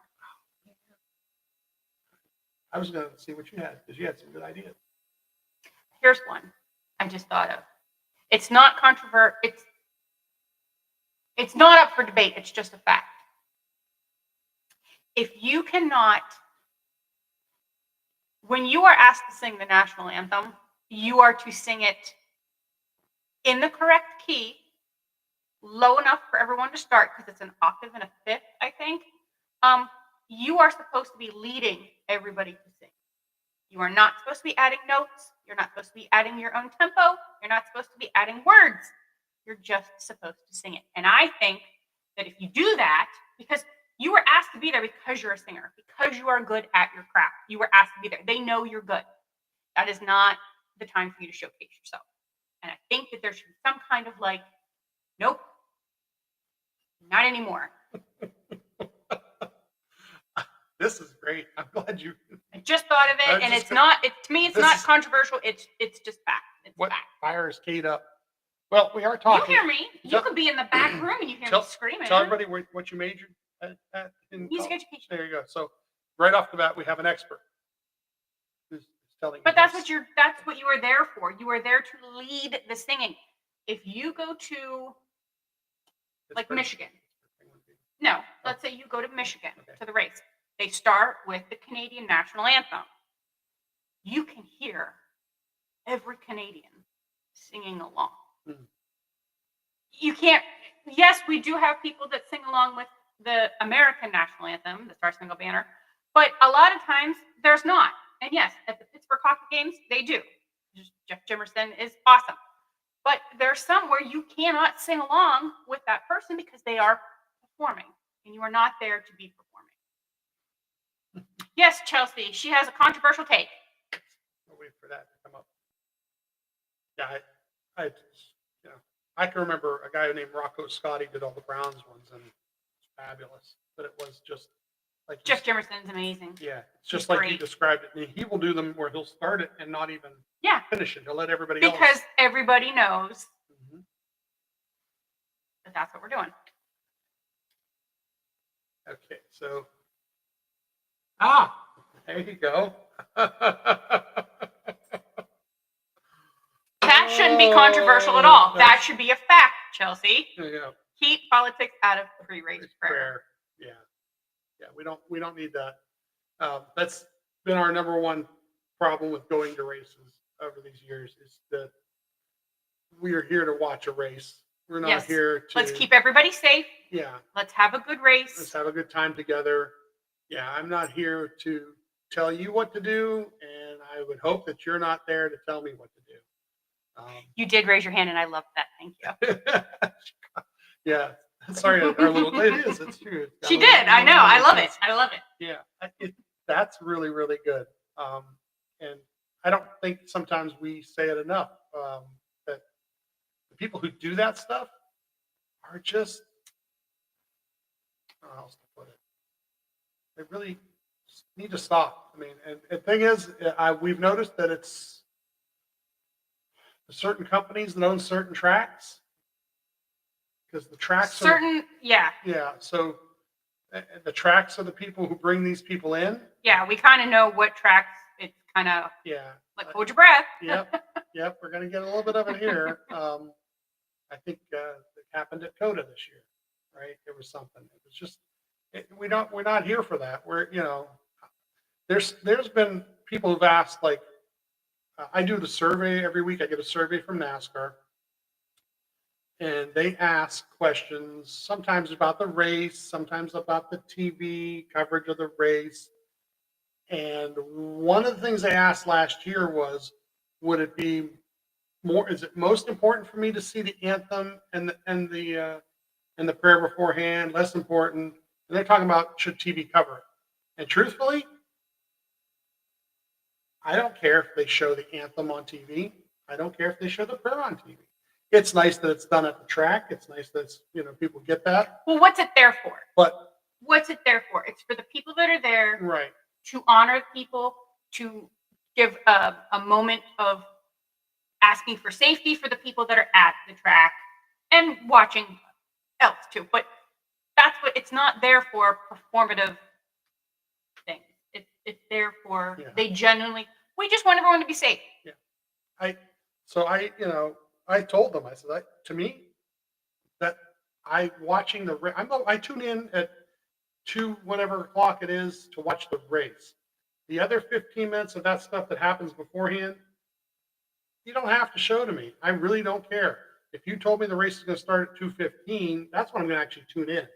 S1: I was going to see what you had because you had some good ideas.
S2: Here's one I just thought of. It's not controversial. It's not up for debate. It's just a fact. If you cannot, when you are asked to sing the national anthem, you are to sing it in the correct key, low enough for everyone to start, because it's an octave and a fifth, I think. You are supposed to be leading everybody to sing. You are not supposed to be adding notes. You're not supposed to be adding your own tempo. You're not supposed to be adding words. You're just supposed to sing it. And I think that if you do that, because you were asked to be there because you're a singer, because you are good at your craft, you were asked to be there. They know you're good. That is not the time for you to showcase yourself. And I think that there should be some kind of like, nope, not anymore.
S1: This is great. I'm glad you.
S2: I just thought of it, and it's not. To me, it's not controversial. It's just fact. It's
S1: what
S2: fact.
S1: fires Kate up? Well, we are talking.
S2: You hear me? You could be in the back room and you hear me screaming.
S1: Tell everybody what you majored at in
S2: music education.
S1: There you go. So right off the bat, we have an expert who's telling.
S2: But that's what you were there for. You were there to lead the singing. If you go to like Michigan, no, let's say you go to Michigan to the race. They start with the Canadian national anthem. You can hear every Canadian singing along. Mm-hmm. You can't. Yes, we do have people that sing along with the American national anthem, the Star Spangled Banner, but a lot of times there's not. And yes, at the Pittsburgh hockey games, they do. Jeff Jimerson is awesome. But there's some where you cannot sing along with that person because they are performing, and you are not there to be performing. Yes, Chelsea, she has a controversial take.
S1: I'll wait for that to come up. Yeah, I can remember a guy named Rocco Scotti did all the Browns ones, and it's fabulous. But it was just like
S2: Jeff Jimerson's amazing.
S1: Yeah, it's just like you described it. I mean, he will do them where he'll start it and not even finish it. He'll let everybody else.
S2: Because everybody knows that that's what we're doing.
S1: Okay, so there you go.
S2: That shouldn't be controversial at all. That should be a fact, Chelsea.
S1: Yeah.
S2: Keep politics out of pre-race prayer.
S1: Yeah, we don't need that. That's been our number one problem with going to races over these years is that we are here to watch a race. We're not here to.
S2: Let's keep everybody safe.
S1: Yeah.
S2: Let's have a good race.
S1: Let's have a good time together. Yeah, I'm not here to tell you what to do, and I would hope that you're not there to tell me what to do.
S2: You did raise your hand, and I love that. Thank you.
S1: Yeah. Sorry, our little. It is. It's true.
S2: She did. I know. I love it. I love it.
S1: Yeah. That's really, really good. And I don't think sometimes we say it enough that the people who do that stuff are just. I don't know how else to put it. They really need to stop. I mean, and the thing is, we've noticed that it's certain companies that own certain tracks. Because the tracks
S2: yeah.
S1: So the tracks are the people who bring these people in.
S2: Yeah, we kind of know what tracks. It's kind of like hold your breath.
S1: Yep. We're gonna get a little bit of it here. I think it happened at Coda this year, right? There was something. It was just we're not here for that. There's been people who've asked like I do the survey every week. I get a survey from NASCAR. And they ask questions, sometimes about the race, sometimes about the TV coverage of the race. And one of the things they asked last year was, is it most important for me to see the anthem and the prayer beforehand, less important? And they're talking about should TV cover it. And truthfully, I don't care if they show the anthem on TV. I don't care if they show the prayer on TV. It's nice that it's done at the track. It's nice that people get that.
S2: Well, what's it there for?
S1: But
S2: what's it there for? It's for the people that are there,
S1: right?
S2: To honor people, to give a moment of asking for safety for the people that are at the track, and watching else too. But that's what it's not there for performative things. It's there for they genuinely. We just want everyone to be safe.
S1: Yeah. I told them, I said, to me, that I tune in at 2 whatever o'clock it is to watch the race. The other 15 minutes of that stuff that happens beforehand, you don't have to show to me. I really don't care. If you told me the race is going to start at 2:15, that's when I'm going to actually tune in.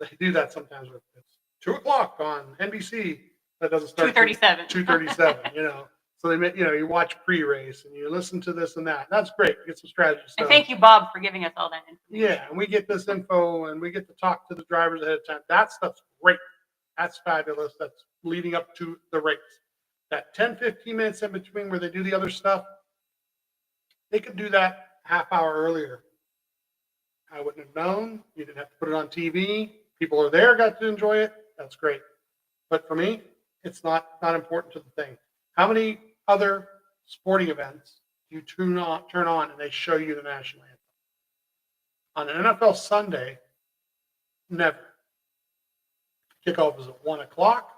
S1: They do that sometimes with it's 2 o'clock on NBC. That doesn't start
S2: 2:37.
S1: 2:37. So they make you watch pre-race and you listen to this and that. That's great. Get some strategy stuff.
S2: And thank you, Bob, for giving us all that information.
S1: Yeah, and we get this info and we get to talk to the drivers ahead of time. That stuff's great. That's fabulous. That's leading up to the race. That 10, 15 minutes in between where they do the other stuff, they could do that half hour earlier. I wouldn't have known. You didn't have to put it on TV. People are there, got to enjoy it. That's great. But for me, it's not important to the thing. How many other sporting events do you turn on and they show you the national anthem? On an NFL Sunday, never. Kickoff is at 1 o'clock.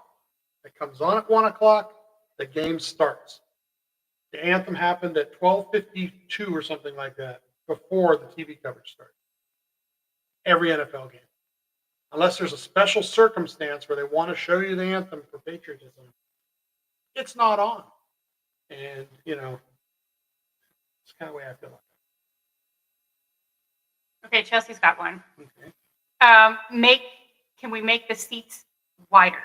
S1: It comes on at 1 o'clock. The game starts. The anthem happened at 12:52 or something like that before the TV coverage started. Every NFL game. Unless there's a special circumstance where they want to show you the anthem for patriotism, it's not on. And, it's kind of the way I feel about
S2: that. Okay, Chelsea's got one.
S1: Okay.
S2: Can we make the seats wider?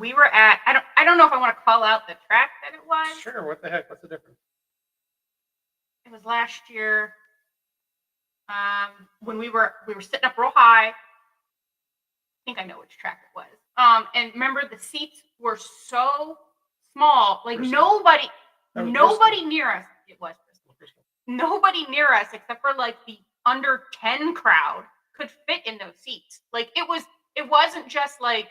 S2: We were at, I don't know if I want to call out the track that it was.
S1: Sure, what the heck? What's the difference?
S2: It was last year. When we were sitting up real high. I think I know which track it was. And remember the seats were so small, like nobody near us. It was Bristol. Nobody near us except for like the under 10 crowd could fit in those seats. Like it wasn't just like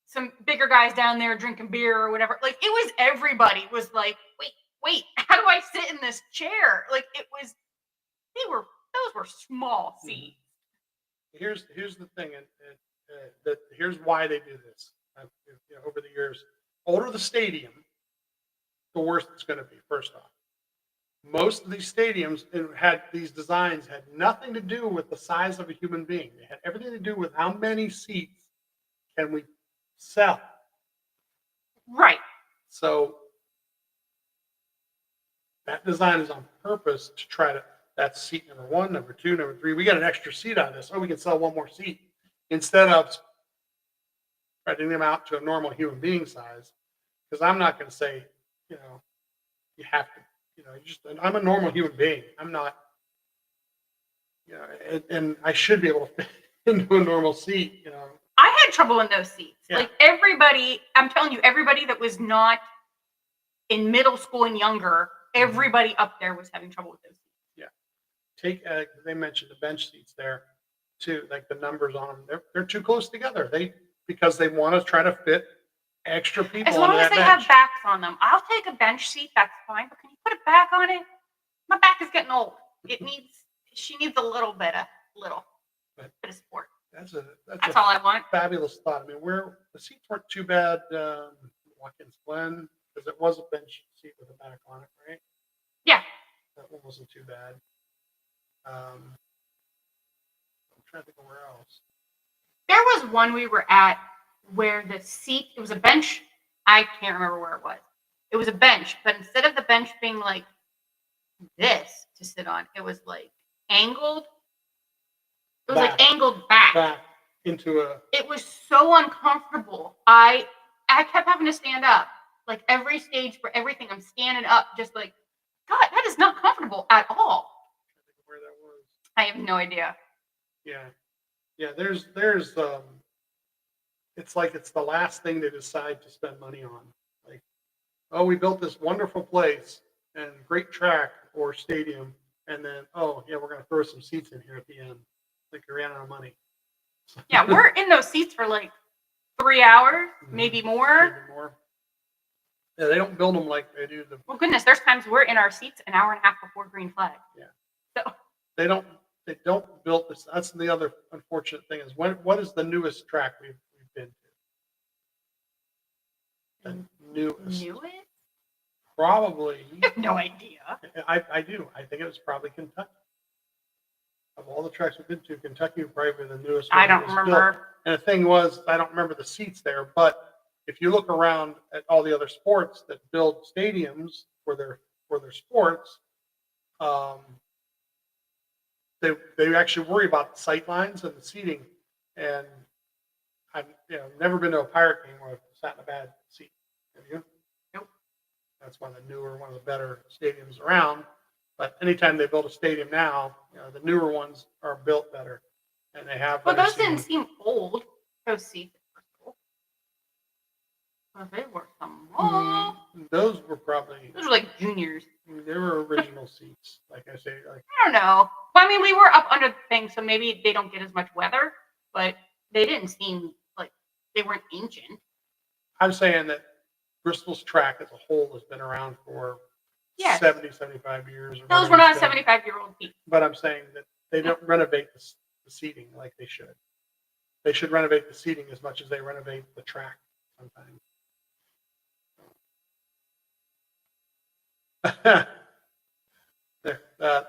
S2: some bigger guys down there drinking beer or whatever. Like it was everybody was like, wait, how do I sit in this chair? Like those were small seats.
S1: Here's the thing, and here's why they do this. Over the years, older the stadium, the worse it's going to be. First off, most of these stadiums had these designs had nothing to do with the size of a human being. They had everything to do with how many seats can we sell.
S2: Right.
S1: So that design is on purpose to try to. That's seat number 1, number 2, number 3. We got an extra seat out of this. Oh, we can sell one more seat instead of spreading them out to a normal human being size. Because I'm not going to say, you have to, I'm a normal human being. I'm not, and I should be able to fit into a normal seat,
S2: I had trouble in those seats.
S1: Yeah.
S2: Like everybody, I'm telling you, everybody that was not in middle school and younger, everybody up there was having trouble with those seats.
S1: They mentioned the bench seats there too, like the numbers on them. They're too close together. Because they want to try to fit extra people.
S2: As long as they have backs on them, I'll take a bench seat. That's fine. But can you put a back on it? My back is getting old. She needs a little bit of support. That's all I want.
S1: Fabulous thought. I mean, the seats weren't too bad. Watkins Glen, because it was a bench seat with a back on it, right?
S2: Yeah.
S1: That one wasn't too bad. I'm trying to think of where else.
S2: There was one we were at where the seat, it was a bench. I can't remember where it was. It was a bench, but instead of the bench being like this to sit on, it was like angled. It was like angled back
S1: into a.
S2: It was so uncomfortable. I kept having to stand up. Like every stage for everything, I'm standing up, just like, God, that is not comfortable at all.
S1: Where that was.
S2: I have no idea.
S1: Yeah. There's it's like it's the last thing they decide to spend money on. Like, oh, we built this wonderful place and great track or stadium, and then we're going to throw some seats in here at the end. Like you ran out of money.
S2: Yeah, we're in those seats for like 3 hours, maybe more.
S1: Yeah, they don't build them like they do the.
S2: Well, goodness, there's times we're in our seats an hour and a half before green flag.
S1: Yeah, they don't build this. That's the other unfortunate thing is what is the newest track we've been to? The newest.
S2: Newest?
S1: Probably.
S2: I have no idea.
S1: I do. I think it was probably Kentucky. Of all the tracks we've been to, Kentucky would probably be the newest one.
S2: I don't remember.
S1: Built. And the thing was, I don't remember the seats there, but if you look around at all the other sports that build stadiums for their sports, they actually worry about the sight lines and the seating. And I've never been to a Pirate game where I've sat in a bad seat. Have you?
S2: Nope.
S1: That's one of the better stadiums around. But anytime they build a stadium now, the newer ones are built better, and they have.
S2: Well, those didn't seem old. Those seats. Well, they were some.
S1: Those were probably.
S2: Those were like juniors.
S1: They were original seats, like I say. Like
S2: I don't know. Well, I mean, we were up under the thing, so maybe they don't get as much weather, but they didn't seem like they weren't ancient.
S1: I'm saying that Bristol's track as a whole has been around for 70, 75 years.
S2: Those were not 75-year-old seats.
S1: But I'm saying that they don't renovate the seating like they should. They should renovate the seating as much as they renovate the track sometimes.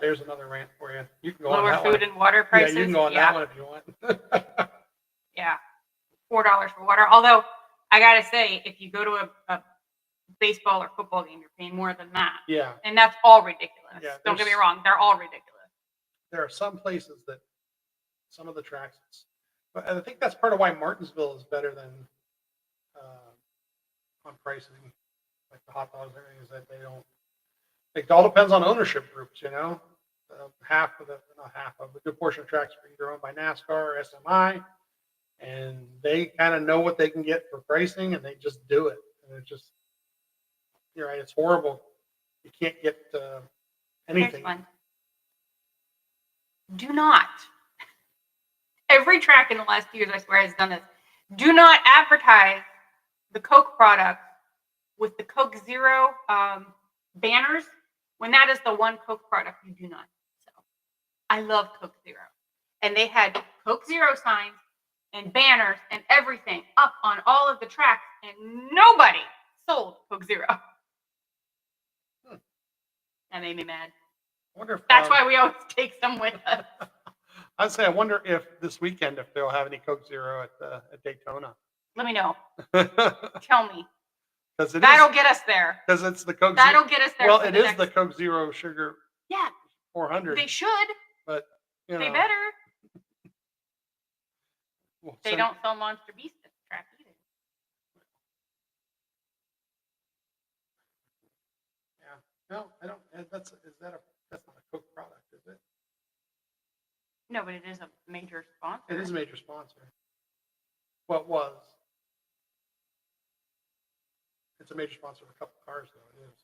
S1: There's another rant for you. You can go
S2: Lower
S1: on that
S2: food
S1: one.
S2: and water prices.
S1: Yeah, you can go on that one if you want.
S2: Yeah, $4 for water. Although I gotta say, if you go to a baseball or football game, you're paying more than that.
S1: Yeah,
S2: and that's all ridiculous.
S1: Yeah,
S2: Don't get me wrong; they're all ridiculous.
S1: there are some places that some of the tracks, but I think that's part of why Martinsville is better than on pricing, like the hot dogs and everything, is that they don't. It all depends on ownership groups, not half of a good portion of tracks are either owned by NASCAR or SMI, and they kind of know what they can get for pricing, and they just do it. And it's just, you're right, it's horrible. You can't get anything.
S2: Here's one. Do not. Every track in the last 2 years, I swear, has done this. Do not advertise the Coke product with the Coke Zero banners when that is the one Coke product you do not sell. I love Coke Zero. And they had Coke Zero signs and banners and everything up on all of the tracks, and nobody sold Coke Zero. That made me mad.
S1: I wonder if,
S2: that's why we always take some with us.
S1: I'd say I wonder if this weekend if they'll have any Coke Zero at Daytona.
S2: Let me know. Tell me.
S1: That'll
S2: get us there.
S1: Because it's the Coke.
S2: That'll get us there.
S1: Well, it is the Coke Zero Sugar.
S2: Yeah.
S1: 400.
S2: They should.
S1: But
S2: they better.
S1: Well,
S2: they don't sell Monster Beast at the track either.
S1: Yeah. No, I don't. That's not a Coke product, is it?
S2: No, but it is a major sponsor.
S1: It is a major sponsor. Well, it was. It's a major sponsor of a couple cars, though. It is.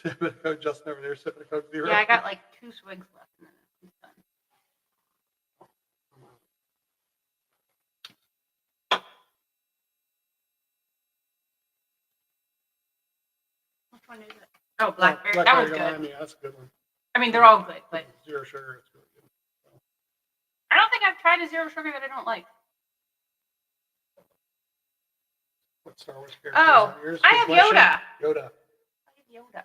S1: Sipping a Coke, Justin over there sipping a Coke Zero.
S2: Yeah, I got like 2 swigs left, and then it's done. Which one is it? Oh, Blackberry. That was good.
S1: Yeah, that's a good one.
S2: I mean, they're all good, but
S1: Zero Sugar, it's really good. So.
S2: I don't think I've tried a Zero Sugar that I don't like.
S1: What Star Wars character?
S2: Oh, I have Yoda.
S1: Yoda.
S2: I have Yoda.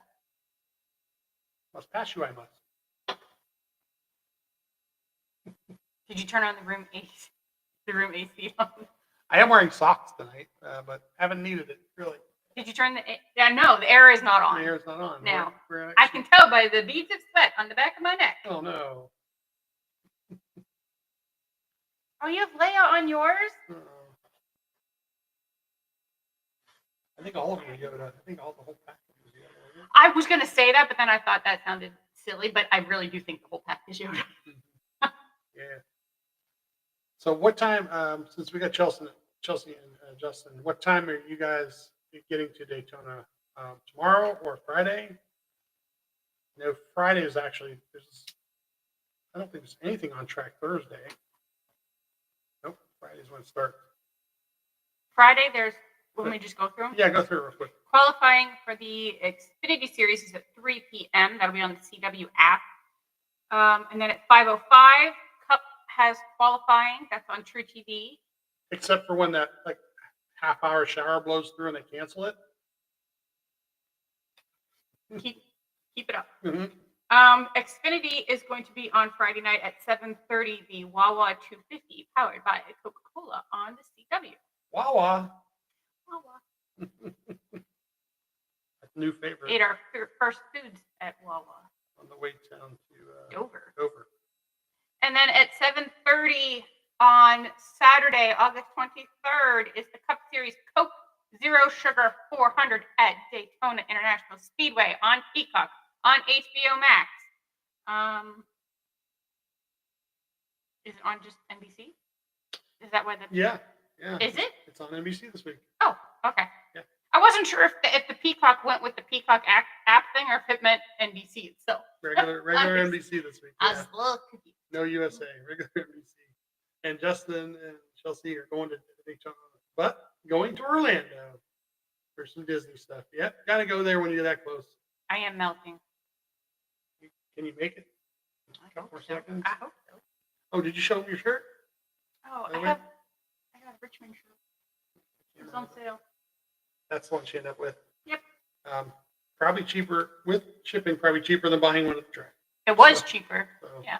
S1: Must pass you, I must.
S2: Did you turn on the room AC? The room AC on?
S1: I am wearing socks tonight, but haven't needed it really.
S2: Did you turn the? Yeah, no, the air is not on.
S1: The air is not on.
S2: Now
S1: we're
S2: I can tell by the beads of sweat on the back of my neck.
S1: Oh no.
S2: Oh, you have Leia on yours?
S1: I think all of them are Yoda. I think the whole package is Yoda.
S2: I was going to say that, but then I thought that sounded silly. But I really do think the whole package is Yoda.
S1: Yeah. So what time? Since we got Chelsea and Justin, what time are you guys getting to Daytona? Tomorrow or Friday? No, Friday is actually. I don't think there's anything on track Thursday. Nope, Friday's when it starts.
S2: Friday, there's Let me just go through them.
S1: Yeah, go through it real quick.
S2: Qualifying for the Xfinity Series is at 3 p.m. That'll be on the CW app. And then at 5:05, Cup has qualifying. That's on True TV.
S1: Except for when that like half-hour shower blows through and they cancel it.
S2: Keep it up.
S1: Mm-hmm.
S2: Xfinity is going to be on Friday night at 7:30. The Wawa 250, powered by Coca-Cola, on the CW.
S1: Wawa.
S2: Wawa.
S1: New favorite.
S2: Ate our first foods at Wawa.
S1: On the way down to
S2: Dover. And then at 7:30 on Saturday, August 23rd, is the Cup Series Coke Zero Sugar 400 at Daytona International Speedway on Peacock on HBO Max. Is it on just NBC? Is that why the?
S1: Yeah.
S2: Is it?
S1: It's on NBC this week.
S2: Oh, okay.
S1: Yeah.
S2: I wasn't sure if the Peacock went with the Peacock app thing or if it meant NBC itself.
S1: Regular NBC this week.
S2: I
S1: Yeah.
S2: was a little confused.
S1: No USA. Regular NBC. And Justin and Chelsea are going to Daytona, but going to Orlando for some Disney stuff. Yep, gotta go there when you're that close.
S2: I am melting.
S1: Can you make it? A couple more seconds.
S2: I hope so.
S1: Oh, did you show them your shirt?
S2: Oh,
S1: Oh,
S2: I got a Richmond shirt. It was on sale.
S1: That's the one she ended up with.
S2: Yep.
S1: Probably cheaper with shipping. Probably cheaper than buying one at the track.
S2: It was
S1: So-
S2: cheaper.
S1: So,
S2: Yeah.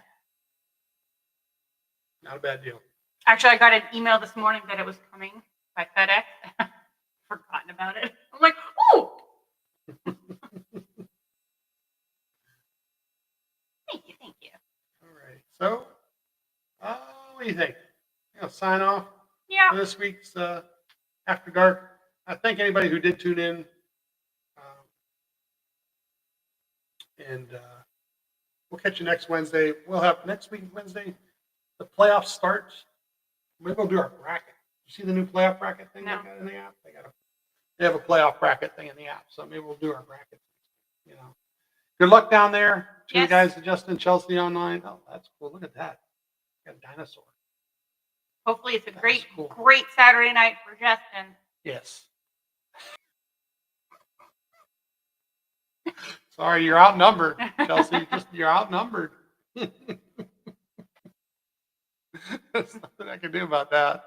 S1: not a bad deal.
S2: Actually, I got an email this morning that it was coming by FedEx. Forgotten about it. I'm like, oh. Thank you.
S1: All right. So, what do you think? Sign off
S2: Yeah.
S1: for this week's After Dark. I thank anybody who did tune in. And we'll catch you next Wednesday. We'll have next week, Wednesday, the playoffs start. Maybe we'll do our bracket. You see the new playoff bracket thing
S2: No.
S1: they got in the app? They have a playoff bracket thing in the app. So maybe we'll do our bracket. Good luck down there to
S2: Yes.
S1: the guys at Justin and Chelsea online. Oh, that's cool. Look at that. Got a dinosaur.
S2: Hopefully, it's a
S1: That was
S2: great,
S1: cool.
S2: great Saturday night for Justin.
S1: Yes. Sorry, you're outnumbered, Chelsea. You're outnumbered. There's nothing I can do about that.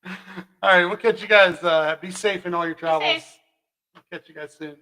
S1: All right, we'll catch you guys. Be safe in all your travels.
S2: safe.
S1: We'll catch you guys soon.